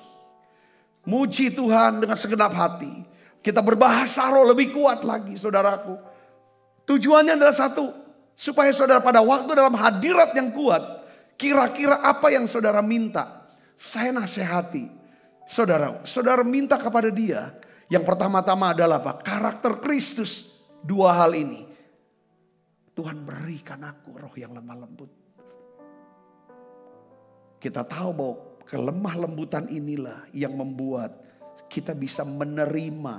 Muji Tuhan dengan segenap hati. Kita berbahasa roh lebih kuat lagi, saudaraku. Tujuannya adalah satu, supaya saudara pada waktu dalam hadirat yang kuat, kira-kira apa yang saudara minta, saya nasihati. Saudara minta kepada dia. Yang pertama-tama adalah apa? Karakter Kristus. 2 hal ini. Tuhan berikan aku roh yang lemah lembut. Kita tahu bahwa kelemah lembutan inilah yang membuat kita bisa menerima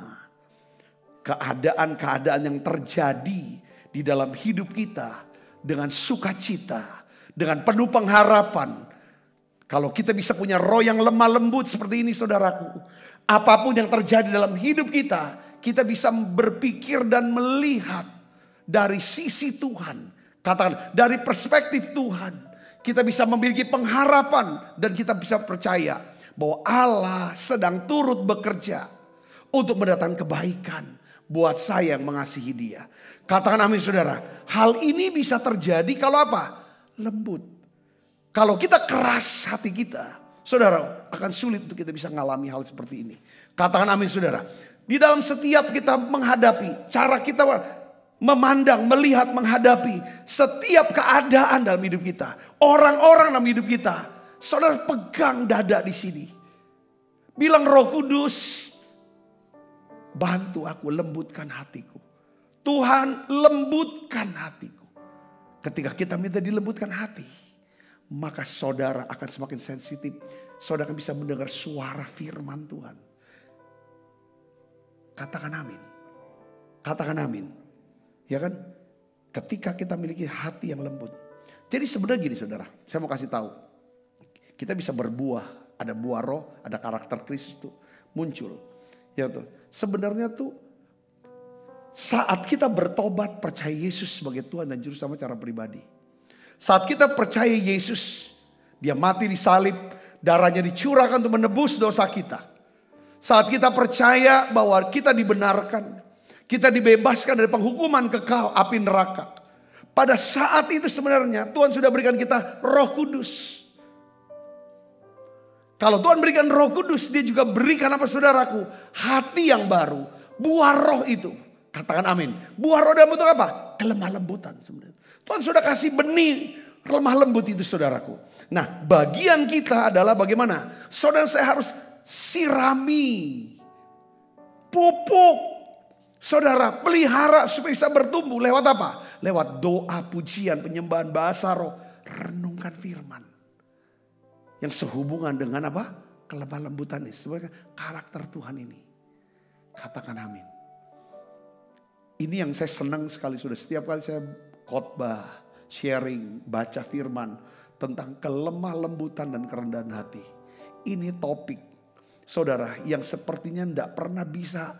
keadaan-keadaan yang terjadi di dalam hidup kita dengan sukacita, dengan penuh pengharapan. Kalau kita bisa punya roh yang lemah lembut seperti ini, saudaraku, apapun yang terjadi dalam hidup kita, kita bisa berpikir dan melihat dari sisi Tuhan. Katakan dari perspektif Tuhan. Kita bisa memiliki pengharapan dan kita bisa percaya bahwa Allah sedang turut bekerja untuk mendatangkan kebaikan buat saya yang mengasihi dia. Katakan amin, saudara. Hal ini bisa terjadi kalau apa? Lembut. Kalau kita keras hati kita, saudara, akan sulit untuk kita bisa mengalami hal seperti ini. Katakan amin, saudara. Di dalam setiap kita menghadapi, cara kita memandang, melihat, menghadapi setiap keadaan dalam hidup kita. Orang-orang dalam hidup kita. Saudara pegang dada di sini. Bilang, Roh Kudus, bantu aku lembutkan hatiku. Tuhan, lembutkan hatiku. Ketika kita minta dilembutkan hati, maka saudara akan semakin sensitif. Saudara akan bisa mendengar suara firman Tuhan. Katakan amin. Katakan amin. Ya kan? Ketika kita memiliki hati yang lembut. Jadi sebenarnya gini, saudara, saya mau kasih tahu. Kita bisa berbuah, ada buah roh, ada karakter Kristus tuh muncul. Ya tuh. Sebenarnya tuh saat kita bertobat percaya Yesus sebagai Tuhan dan Juru Selamat secara pribadi. Saat kita percaya Yesus, dia mati di salib, darahnya dicurahkan untuk menebus dosa kita. Saat kita percaya bahwa kita dibenarkan, kita dibebaskan dari penghukuman kekal api neraka. Pada saat itu sebenarnya Tuhan sudah berikan kita Roh Kudus. Kalau Tuhan berikan Roh Kudus, dia juga berikan apa, saudaraku? Hati yang baru. Buah roh itu. Katakan amin. Buah roh dalam bentuk apa? Kelemah lembutan sebenarnya. Tuhan sudah kasih benih lemah lembut itu, saudaraku. Nah, bagian kita adalah bagaimana? Saudara, saya harus sirami, pupuk. Saudara, pelihara supaya bisa bertumbuh. Lewat apa? Lewat doa, pujian, penyembahan, bahasa roh. Renungkan firman. Yang sehubungan dengan apa? Kelemah lembutan ini. Sebagai karakter Tuhan ini. Katakan amin. Ini yang saya senang sekali. Sudah setiap kali saya khotbah, sharing, baca firman. Tentang kelemah lembutan dan kerendahan hati. Ini topik, saudara, yang sepertinya tidak pernah bisa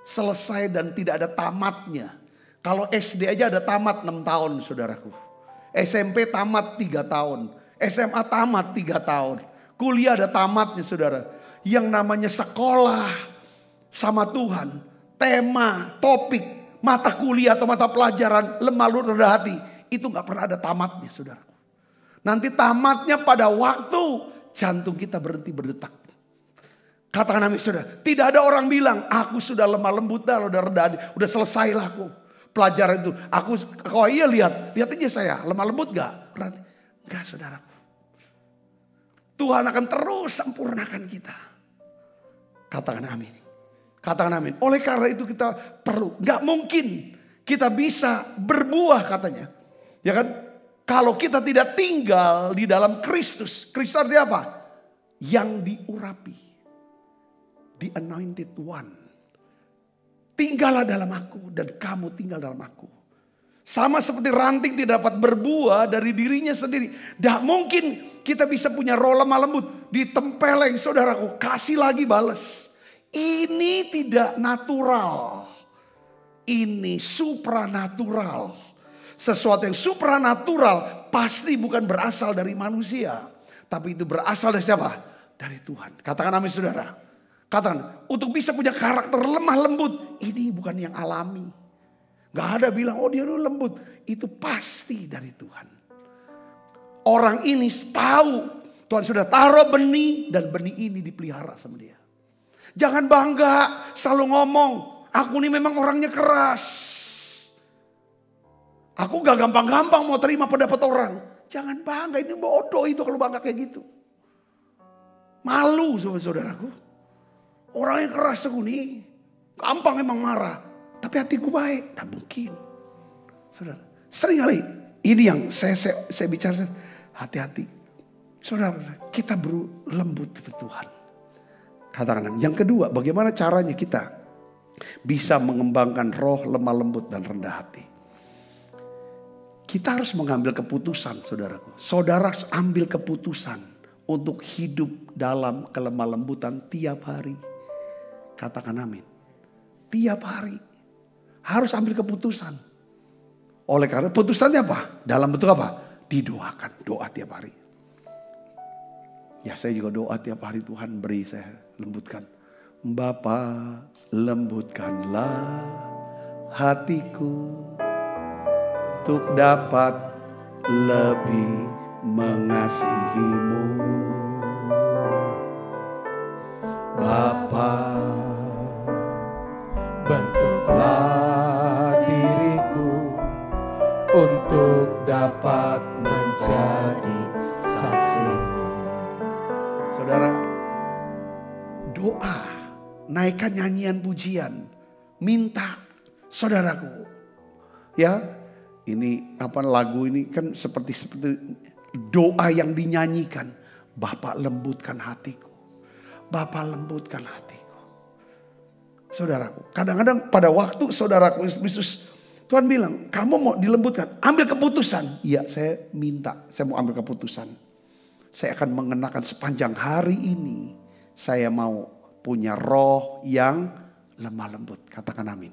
selesai dan tidak ada tamatnya. Kalau SD aja ada tamat 6 tahun, saudaraku. SMP tamat 3 tahun. SMA tamat 3 tahun. Kuliah ada tamatnya, saudara. Yang namanya sekolah sama Tuhan. Tema, topik, mata kuliah atau mata pelajaran lemah lembut rendah hati. Itu gak pernah ada tamatnya, saudaraku. Nanti tamatnya pada waktu jantung kita berhenti berdetak. Katakan amin saudara. Tidak ada orang bilang, aku sudah lemah lembut dah, udah rendah hati, udah selesai lah aku. Pelajaran itu, iya lihat aja saya, lemah lembut gak? Berarti, enggak saudara. Tuhan akan terus sempurnakan kita. Katakan amin. Katakan amin. Oleh karena itu kita perlu, gak mungkin kita bisa berbuah katanya. Ya kan? Kalau kita tidak tinggal di dalam Kristus. Kristus artinya apa? Yang diurapi. The anointed one. Tinggallah dalam aku dan kamu tinggal dalam aku. Sama seperti ranting tidak dapat berbuah dari dirinya sendiri. Tidak mungkin kita bisa punya roh lemah lembut. Ditempeleng saudaraku, kasih lagi balas. Ini tidak natural. Ini supranatural. Sesuatu yang supranatural pasti bukan berasal dari manusia. Tapi itu berasal dari siapa? Dari Tuhan. Katakan amin saudara. Katakan, untuk bisa punya karakter lemah lembut, ini bukan yang alami. Gak ada bilang, oh dia lembut. Itu pasti dari Tuhan. Orang ini tahu, Tuhan sudah taruh benih dan benih ini dipelihara sama dia. Jangan bangga, selalu ngomong, aku ini memang orangnya keras. Aku gak gampang-gampang mau terima pendapat orang. Jangan bangga, ini bodoh itu kalau bangga kayak gitu. Malu saudaraku. Orang yang keras aku nih, gampang emang marah. Tapi hatiku baik, tak mungkin. Saudara, sering kali ini yang saya bicara, hati-hati. Saudara, kita berlembut kepada Tuhan. Katakan, yang kedua, bagaimana caranya kita bisa mengembangkan roh lemah lembut dan rendah hati. Kita harus mengambil keputusan, saudaraku. Saudara harus ambil keputusan untuk hidup dalam kelemah lembutan tiap hari. Katakan amin. Tiap hari. Harus ambil keputusan. Oleh karena putusannya apa? Dalam bentuk apa? Didoakan. Doa tiap hari. Ya saya juga doa tiap hari, Tuhan beri saya lembutkan. Bapa, lembutkanlah hatiku untuk dapat lebih mengasihimu.
Bapa, bentuklah diriku untuk dapat menjadi saksi.
Saudara, doa, naikkan nyanyian pujian, minta saudaraku. Ya, ini apa lagu ini kan seperti doa yang dinyanyikan. Bapa lembutkan hatiku. Bapa lembutkan hatiku. Saudaraku, kadang-kadang pada waktu saudaraku Yesus, Tuhan bilang, kamu mau dilembutkan, ambil keputusan. Iya, saya minta, saya mau ambil keputusan. Saya akan mengenakan sepanjang hari ini, saya mau punya roh yang lemah lembut. Katakan amin.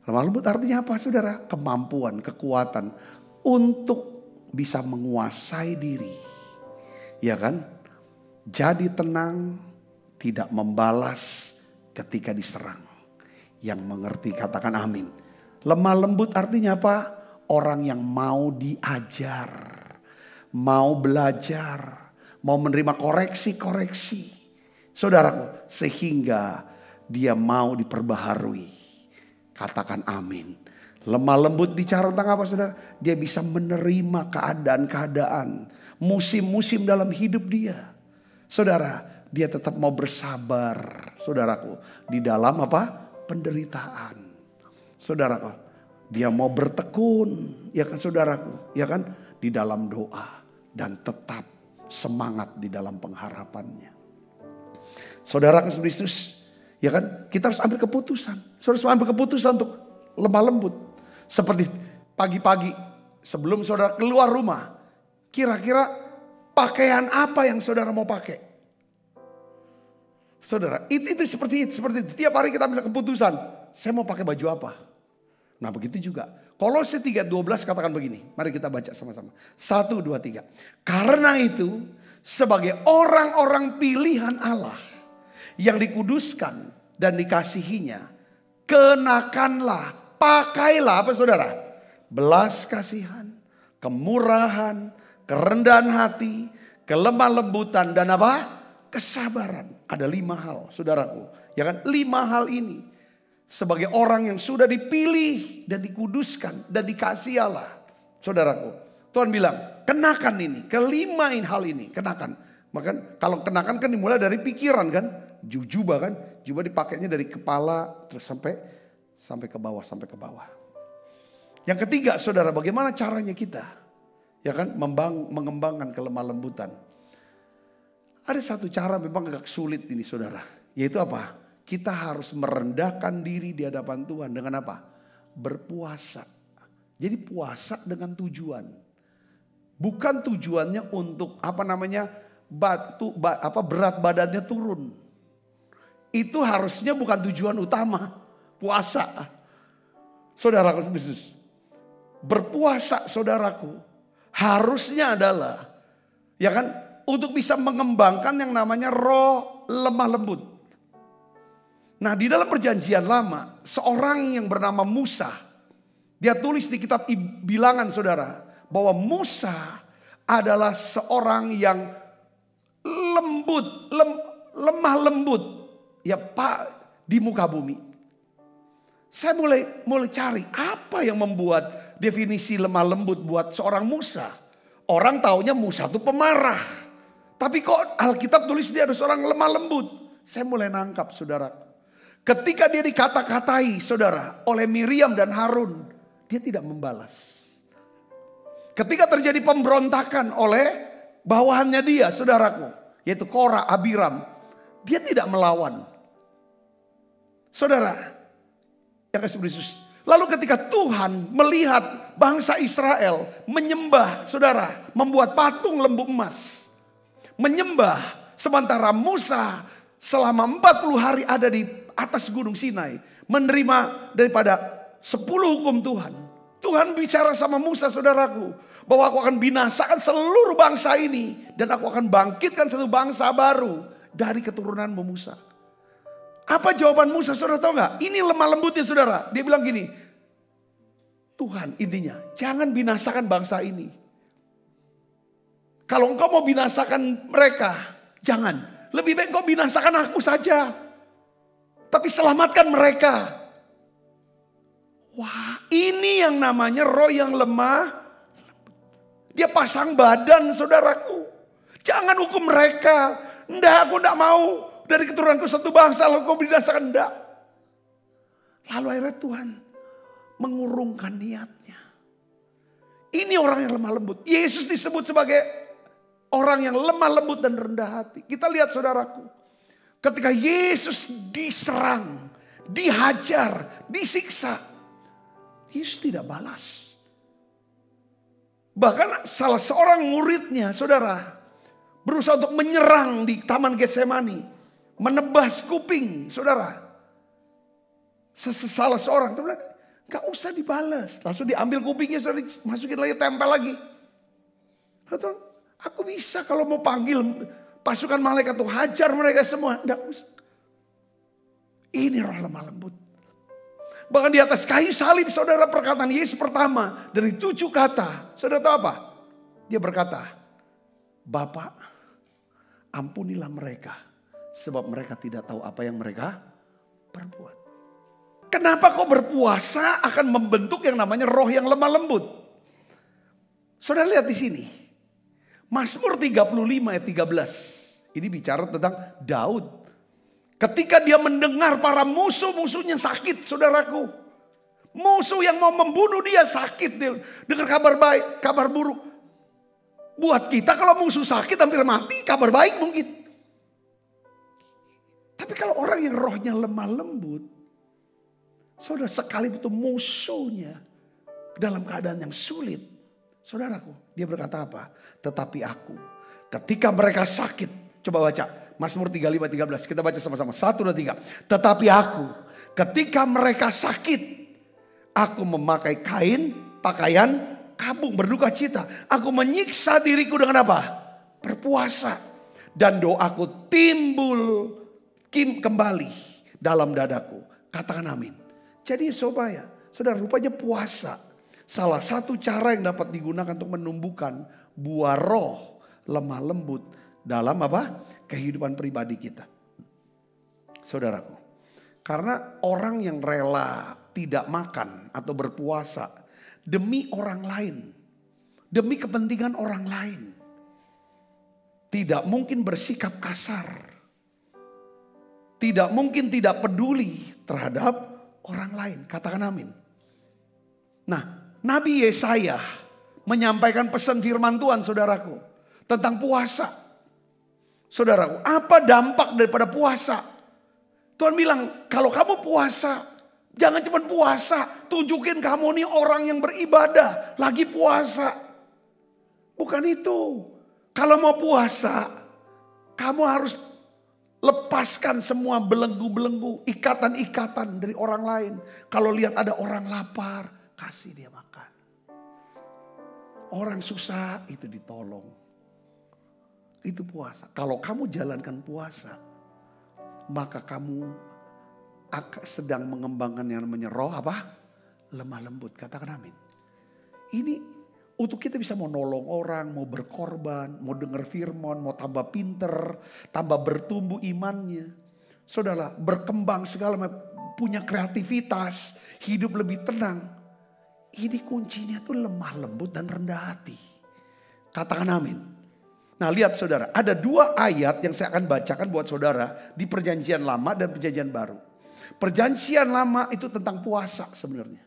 Lemah lembut artinya apa saudara? Kemampuan, kekuatan untuk bisa menguasai diri. Ya kan? Jadi tenang. Tidak membalas ketika diserang. Yang mengerti katakan amin. Lemah lembut artinya apa? Orang yang mau diajar. Mau belajar. Mau menerima koreksi-koreksi. Saudaraku, sehingga dia mau diperbaharui. Katakan amin. Lemah lembut bicara tentang apa saudara? Dia bisa menerima keadaan-keadaan. Musim-musim dalam hidup dia. Saudara, dia tetap mau bersabar, saudaraku, di dalam apa? Penderitaan. Saudaraku, dia mau bertekun, ya kan saudaraku, ya kan? Di dalam doa dan tetap semangat di dalam pengharapannya. Saudara Kristus, ya kan? Kita harus ambil keputusan. Saudara harus ambil keputusan untuk lemah lembut. Seperti pagi-pagi sebelum saudara keluar rumah, kira-kira pakaian apa yang saudara mau pakai? Saudara, itu seperti itu. Tiap hari kita ambil keputusan. Saya mau pakai baju apa? Nah begitu juga. Kolose 3:12 katakan begini. Mari kita baca sama-sama. 1, 2, 3. Karena itu sebagai orang-orang pilihan Allah yang dikuduskan dan dikasihinya. Kenakanlah, pakailah apa saudara? Belas kasihan, kemurahan, kerendahan hati, kelemah lembutan, dan apa? Kesabaran. Ada 5 hal, saudaraku. Ya kan? 5 hal ini. Sebagai orang yang sudah dipilih dan dikuduskan dan dikasihi Allah. Saudaraku. Tuhan bilang, kenakan ini. Kelima hal ini, kenakan. Maka kalau kenakan kan dimulai dari pikiran kan. Jubah kan. Jubah dipakainya dari kepala terus sampai ke bawah, sampai ke bawah. Yang ketiga, saudara, bagaimana caranya kita? Ya kan, mengembangkan kelemah lembutan. Ada satu cara memang agak sulit ini, saudara. Yaitu apa? Kita harus merendahkan diri di hadapan Tuhan dengan apa? Berpuasa. Jadi puasa dengan tujuan. Bukan tujuannya untuk berat badannya turun. Itu harusnya bukan tujuan utama. Puasa. Saudaraku Yesus. Berpuasa, saudaraku, harusnya adalah, ya kan, untuk bisa mengembangkan yang namanya roh lemah lembut. Nah, di dalam perjanjian lama, seorang yang bernama Musa, dia tulis di kitab Bilangan, saudara, bahwa Musa adalah seorang yang lemah lembut, ya Pak, di muka bumi. Saya mulai cari apa yang membuat definisi lemah lembut buat seorang Musa. Orang taunya Musa itu pemarah. Tapi kok Alkitab tulis dia ada seorang lemah lembut. Saya mulai nangkap, saudara. Ketika dia dikata-katai, saudara, oleh Miriam dan Harun, dia tidak membalas. Ketika terjadi pemberontakan oleh bawahannya dia, saudaraku, yaitu Korah, Abiram, dia tidak melawan. Saudara, yang kasih Yesus. Lalu ketika Tuhan melihat bangsa Israel menyembah, saudara, membuat patung lembu emas. Menyembah, sementara Musa selama 40 hari ada di atas gunung Sinai. Menerima daripada 10 hukum Tuhan. Tuhan bicara sama Musa, saudaraku, bahwa aku akan binasakan seluruh bangsa ini. Dan aku akan bangkitkan satu bangsa baru dari keturunanmu, Musa. Apa jawaban Musa, saudara tahu gak? Ini lemah lembutnya, saudara. Dia bilang gini, Tuhan, intinya jangan binasakan bangsa ini. Kalau engkau mau binasakan mereka, jangan. Lebih baik engkau binasakan aku saja. Tapi selamatkan mereka. Wah, ini yang namanya roh yang lemah. Dia pasang badan, saudaraku. Jangan hukum mereka. Enggak, aku enggak mau. Dari keturunanku satu bangsa, lalu kau binasakan, enggak. Lalu akhirnya Tuhan mengurungkan niatnya. Ini orang yang lemah lembut. Yesus disebut sebagai orang yang lemah lembut dan rendah hati. Kita lihat, saudaraku. Ketika Yesus diserang, dihajar, disiksa, Yesus tidak balas. Bahkan salah seorang muridnya, saudara, berusaha untuk menyerang di Taman Getsemani. Menebas kuping, saudara. Salah seorang, itu bilang, gak usah dibalas. Langsung diambil kupingnya, saudara, masukin lagi, tempel lagi. Lalu, aku bisa kalau mau panggil pasukan malaikat tuh hajar mereka semua. Gak usah. Ini roh lemah lembut. Bahkan di atas kayu salib, saudara, perkataan Yesus pertama dari 7 kata. Saudara tahu apa? Dia berkata, Bapa, ampunilah mereka. Sebab mereka tidak tahu apa yang mereka perbuat. Kenapa kau berpuasa akan membentuk yang namanya roh yang lemah lembut? Saudara lihat di sini. Mazmur 35 ayat 13. Ini bicara tentang Daud. Ketika dia mendengar para musuh-musuhnya sakit, saudaraku. Musuh yang mau membunuh dia sakit. Dia dengar kabar baik, kabar buruk. Buat kita kalau musuh sakit hampir mati, kabar baik mungkin. Tapi kalau orang yang rohnya lemah lembut, saudara, sekali itu musuhnya dalam keadaan yang sulit. Saudaraku, dia berkata apa? Tetapi aku, ketika mereka sakit, coba baca Mazmur 35:13, kita baca sama-sama 1, 2, 3. Tetapi aku, ketika mereka sakit, aku memakai pakaian kabung, berduka cita. Aku menyiksa diriku dengan apa? Berpuasa. Dan doaku timbul kembali dalam dadaku. Katakan amin. Jadi saudara, rupanya puasa salah satu cara yang dapat digunakan untuk menumbuhkan buah roh lemah lembut dalam apa? Kehidupan pribadi kita. Saudaraku, karena orang yang rela tidak makan atau berpuasa demi orang lain, demi kepentingan orang lain, tidak mungkin bersikap kasar, tidak mungkin tidak peduli terhadap orang lain. Katakan amin. Nah, Nabi Yesaya menyampaikan pesan firman Tuhan, saudaraku, tentang puasa. Saudaraku, apa dampak daripada puasa? Tuhan bilang, kalau kamu puasa, jangan cuma puasa, tunjukin kamu nih orang yang beribadah, lagi puasa. Bukan itu. Kalau mau puasa, kamu harus lepaskan semua belenggu-belenggu, ikatan-ikatan dari orang lain. Kalau lihat ada orang lapar, kasih dia makan. Orang susah itu ditolong. Itu puasa. Kalau kamu jalankan puasa, maka kamu sedang mengembangkan yang namanya roh apa? Lemah lembut. Katakan amin. Ini untuk kita bisa mau nolong orang, mau berkorban, mau dengar firman, mau tambah pinter, tambah bertumbuh imannya. Saudara, berkembang segala punya kreativitas, hidup lebih tenang. Ini kuncinya tuh lemah lembut dan rendah hati. Katakan amin. Nah lihat saudara, ada 2 ayat yang saya akan bacakan buat saudara di Perjanjian Lama dan Perjanjian Baru. Perjanjian Lama itu tentang puasa sebenarnya.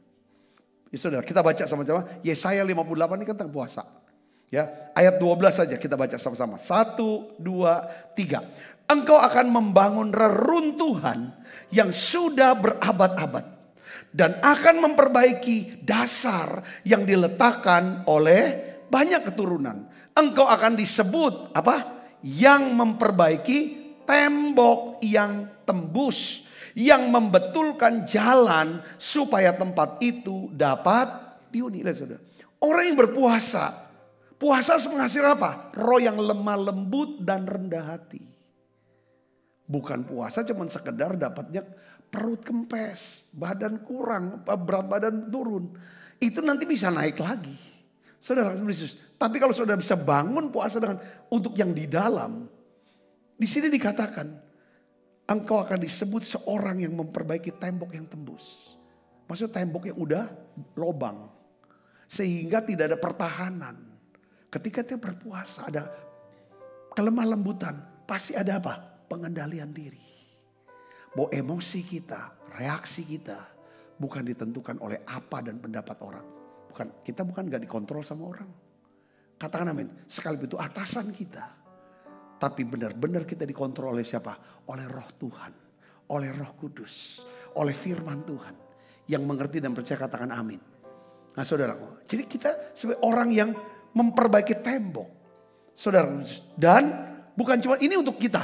Ya saudara, kita baca sama-sama. Yesaya 58 ini kan tentang puasa. Ya, ayat 12 saja kita baca sama-sama. 1, 2, 3. Engkau akan membangun reruntuhan yang sudah berabad-abad. Dan akan memperbaiki dasar yang diletakkan oleh banyak keturunan. Engkau akan disebut apa? Yang memperbaiki tembok yang tembus. Yang membetulkan jalan supaya tempat itu dapat dihuni. Lihat saudara. Orang yang berpuasa. Puasa harus menghasilkan apa? Roh yang lemah lembut dan rendah hati. Bukan puasa cuma sekedar dapatnya perut kempes. Badan kurang, berat badan turun. Itu nanti bisa naik lagi. Saudara Yesus. Tapi kalau saudara bisa bangun puasa dengan untuk yang di dalam. Di sini dikatakan. Engkau akan disebut seorang yang memperbaiki tembok yang tembus. Maksudnya tembok yang udah lobang. Sehingga tidak ada pertahanan. Ketika kita berpuasa ada kelemah lembutan. Pasti ada apa? Pengendalian diri. Bahwa emosi kita, reaksi kita bukan ditentukan oleh apa dan pendapat orang. Kita bukan gak dikontrol sama orang. Katakan amin. Sekalipun itu atasan kita. Tapi benar-benar kita dikontrol oleh siapa? Oleh Roh Tuhan. Oleh Roh Kudus. Oleh firman Tuhan. Yang mengerti dan percaya katakan amin. Nah saudaraku. Jadi kita sebagai orang yang memperbaiki tembok. Saudara. Dan bukan cuma ini untuk kita.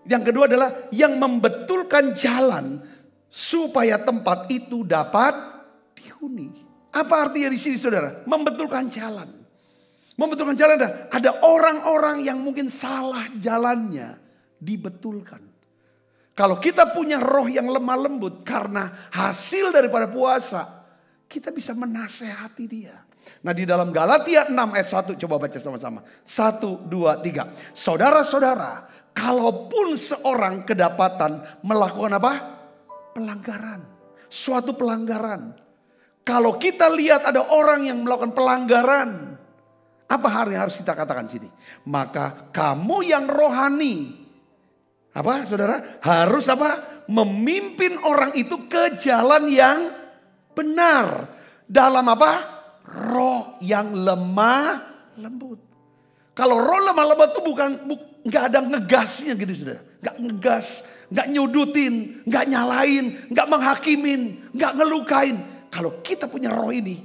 Yang kedua adalah yang membetulkan jalan. Supaya tempat itu dapat dihuni. Apa artinya di sini saudara? Membetulkan jalan. Membetulkan jalan ada orang-orang yang mungkin salah jalannya dibetulkan. Kalau kita punya roh yang lemah lembut karena hasil daripada puasa, kita bisa menasehati dia. Nah di dalam Galatia 6 ayat 1 coba baca sama-sama. 1, 2, 3. Saudara-saudara, kalaupun seorang kedapatan melakukan apa? Pelanggaran. Suatu pelanggaran. Kalau kita lihat ada orang yang melakukan pelanggaran. Apa hal yang harus kita katakan sini? Maka kamu yang rohani. Apa saudara? Harus apa? Memimpin orang itu ke jalan yang benar. Dalam apa? Roh yang lemah lembut. Kalau roh lemah lembut itu nggak ada ngegasnya gitu saudara. Nggak ngegas, nggak nyudutin, nggak nyalain, nggak menghakimin, nggak ngelukain. Kalau kita punya roh ini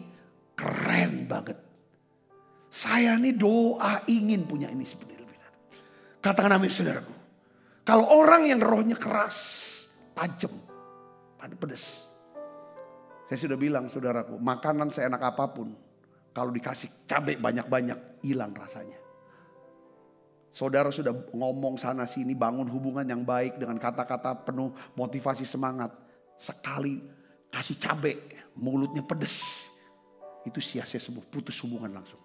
keren banget. Saya nih doa ingin punya ini sebenarnya. Katakan amin saudaraku. Kalau orang yang rohnya keras, tajam, pedas. Saya sudah bilang saudaraku, makanan seenak apapun. Kalau dikasih cabai banyak-banyak, hilang rasanya. Saudara sudah ngomong sana sini, bangun hubungan yang baik dengan kata-kata penuh motivasi semangat. Sekali kasih cabai, mulutnya pedas. Itu sia-sia semua, putus hubungan langsung.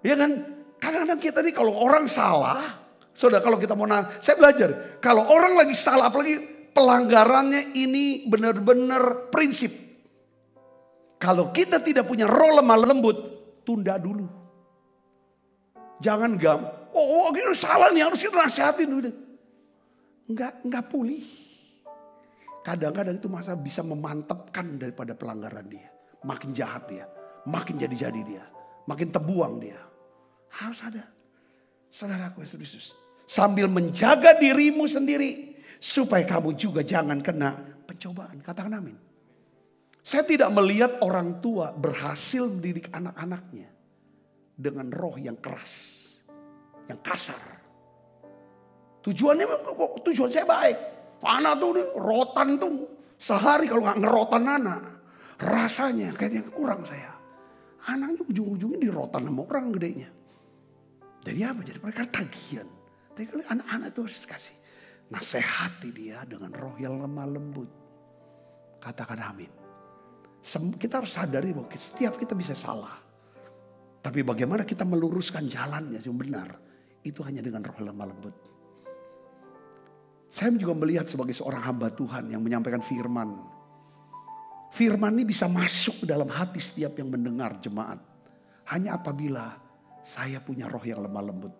Ya kan? Kadang-kadang kita nih kalau orang salah, saudara, kalau kita mau saya belajar, kalau orang lagi salah, apalagi pelanggarannya ini benar-benar prinsip. Kalau kita tidak punya roh lemah lembut, tunda dulu. Jangan ini salah nih, harus kita nasihatin dulu. Enggak pulih. Kadang-kadang itu masa bisa memantapkan daripada pelanggaran dia. Makin jahat dia, makin jadi-jadi dia, makin terbuang dia. Harus ada, saudaraku Yesus, sambil menjaga dirimu sendiri supaya kamu juga jangan kena pencobaan. Katakan amin. Saya tidak melihat orang tua berhasil mendidik anak-anaknya dengan roh yang keras, yang kasar. Tujuan saya baik. Anak tuh rotan tuh sehari kalau nggak ngerotan anak, rasanya kayaknya kurang saya. Anaknya ujung-ujungnya dirotan sama orang gedenya. Jadi apa? Jadi mereka tagihan. Tapi kalau anak-anak itu harus kasih. Nasihati dia dengan roh yang lemah lembut. Katakan amin. Kita harus sadari bahwa setiap kita bisa salah. Tapi bagaimana kita meluruskan jalannya yang benar. Itu hanya dengan roh lemah lembut. Saya juga melihat sebagai seorang hamba Tuhan yang menyampaikan firman. Firman ini bisa masuk ke dalam hati setiap yang mendengar jemaat. Hanya apabila saya punya roh yang lemah lembut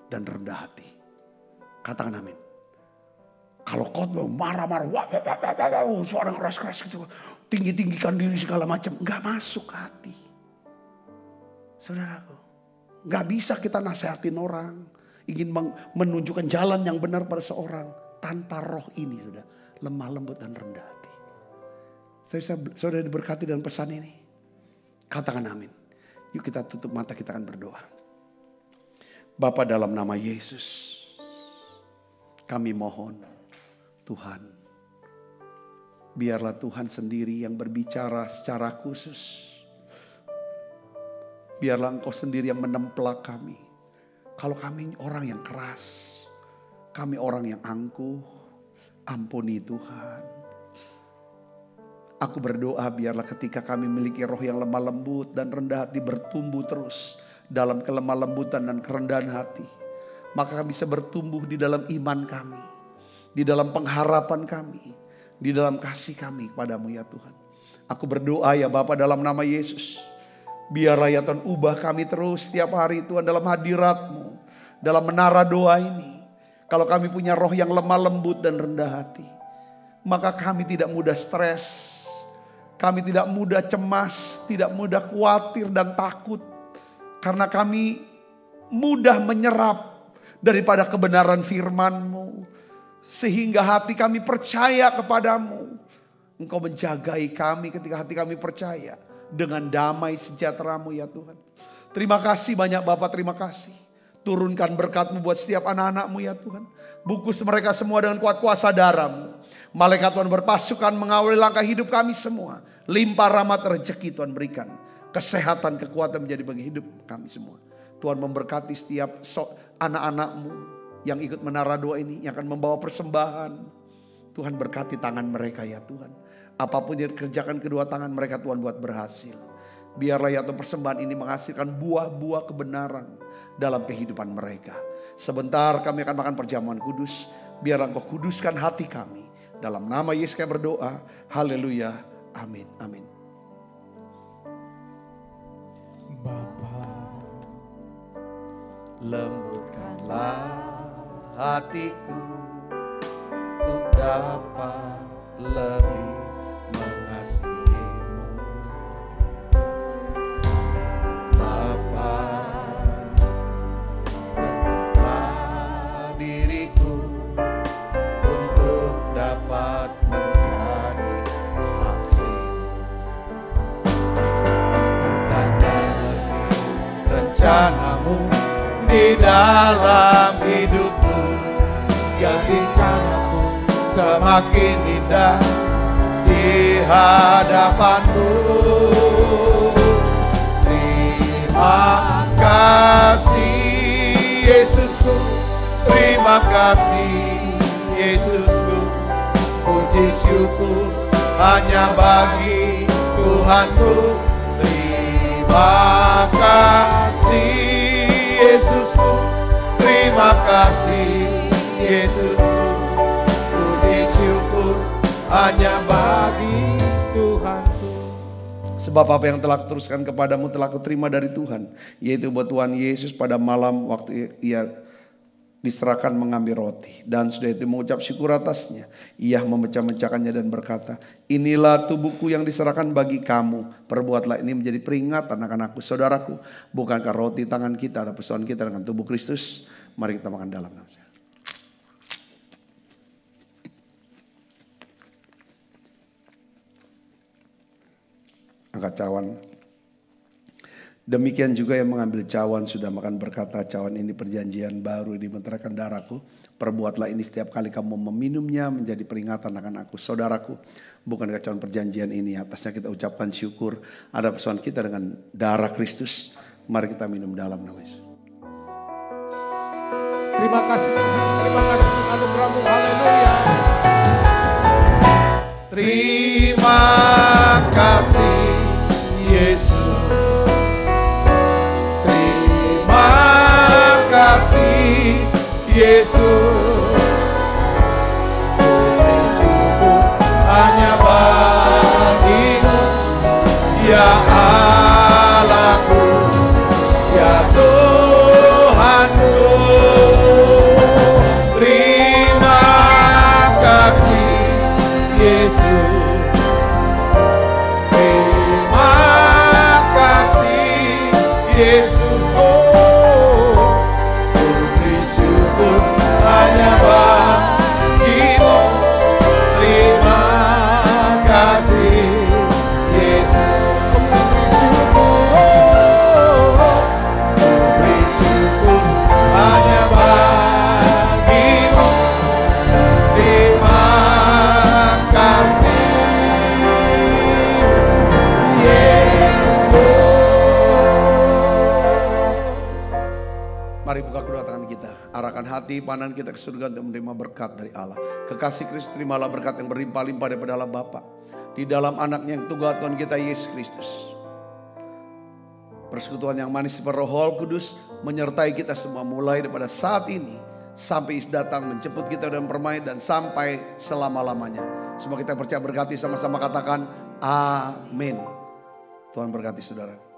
dan rendah hati. Katakan amin. Kalau khotbah marah-marah, suara keras-keras gitu, tinggi-tinggikan diri segala macam, nggak masuk ke hati. Saudaraku, nggak bisa kita nasihatin orang, ingin menunjukkan jalan yang benar pada seorang tanpa roh ini sudah lemah lembut dan rendah hati. Saudara diberkati dalam pesan ini. Katakan amin. Yuk kita tutup mata, kita akan berdoa. Bapa, dalam nama Yesus, kami mohon Tuhan, biarlah Tuhan sendiri yang berbicara secara khusus. Biarlah Engkau sendiri yang menemplak kami. Kalau kami orang yang keras, kami orang yang angkuh, ampuni Tuhan. Aku berdoa biarlah ketika kami memiliki roh yang lemah lembut dan rendah hati bertumbuh terus dalam kelemah lembutan dan kerendahan hati. Maka kami bisa bertumbuh di dalam iman kami, di dalam pengharapan kami, di dalam kasih kami kepadamu ya Tuhan. Aku berdoa ya Bapa dalam nama Yesus. Biarlah ya Tuhan ubah kami terus setiap hari Tuhan dalam hadirat-Mu, dalam menara doa ini. Kalau kami punya roh yang lemah lembut dan rendah hati, maka kami tidak mudah stres. Kami tidak mudah cemas, tidak mudah khawatir dan takut. Karena kami mudah menyerap daripada kebenaran firman-Mu. Sehingga hati kami percaya kepadamu. Engkau menjagai kami ketika hati kami percaya. Dengan damai sejahtera-Mu ya Tuhan. Terima kasih banyak Bapak, terima kasih. Turunkan berkat-Mu buat setiap anak-anak-Mu ya Tuhan. Bungkus mereka semua dengan kuat kuasa darah-Mu. Malaikat Tuhan berpasukan mengawali langkah hidup kami semua. Limpah rahmat rezeki Tuhan berikan. Kesehatan, kekuatan menjadi bagi hidup kami semua. Tuhan memberkati setiap anak-anak-Mu yang ikut menara doa ini. Yang akan membawa persembahan. Tuhan berkati tangan mereka ya Tuhan. Apapun yang dikerjakan kedua tangan mereka Tuhan buat berhasil. Biarlah ya Tuhan persembahan ini menghasilkan buah-buah kebenaran dalam kehidupan mereka. Sebentar kami akan makan perjamuan kudus. Biarlah Engkau kuduskan hati kami. Dalam nama Yesus kami berdoa. Haleluya. Amin. Amin.
Bapa, lembutkanlah hatiku untuk dapat lebih mengasihi-Mu. Bapa, bentuklah diriku untuk dapat menjadi saksi dan mengerti rencana-Mu di dalam hidupku. Jadikan aku semakin indah di hadapan-Mu. Terima kasih Yesusku, terima kasih Yesusku. Puji syukur hanya bagi Tuhanku. Terima kasih Yesusku, terima kasih Yesusku. Puji syukur hanya bagi Tuhanku.
Sebab apa yang telah kuteruskan kepadamu telah kuterima dari Tuhan, yaitu buat Tuhan Yesus pada malam waktu ia diserahkan mengambil roti, dan sudah itu mengucap syukur atasnya, ia memecah-mecahkannya dan berkata, inilah tubuhku yang diserahkan bagi kamu, perbuatlah ini menjadi peringatan akan aku. Saudaraku, bukankah roti tangan kita ada persoalan kita dengan tubuh Kristus? Mari kita makan dalam nama. Angkat cawan. Demikian juga yang mengambil cawan sudah makan berkata, cawan ini perjanjian baru dimeteraikan darahku. Perbuatlah ini setiap kali kamu meminumnya menjadi peringatan akan aku. Saudaraku, bukankah cawan perjanjian ini atasnya kita ucapkan syukur. Ada persoalan kita dengan darah Kristus. Mari kita minum dalam nama Yesus.
Terima kasih Tuhan, terima kasih untuk anugerah-Mu, haleluya. Terima kasih Yesus. Terima kasih Yesus. Puji syukur hanya bagi-Mu, ya Allahku, ya Tuhanku. Terima kasih Yesus. Terima kasih Yesus. Oh, puji syukur hanya bagi-Mu. Terima kasih Yesus. Puji syukur, puji syukur hanya bagi-Mu. Terima kasih Yesus.
Mari buka kedua tangan kita, arahkan hati pandangan kita ke surga untuk menerima berkat dari Allah. Kekasih Kristus, terimalah berkat yang berlimpah-limpah daripada Allah Bapa, di dalam anaknya yang tunggal Tuhan kita Yesus Kristus. Persekutuan yang manis Roh Kudus menyertai kita semua mulai daripada saat ini sampai Yesus datang menjemput kita dan permain dan sampai selama-lamanya. Semua kita percaya berkati sama-sama katakan amin. Tuhan berkati saudara.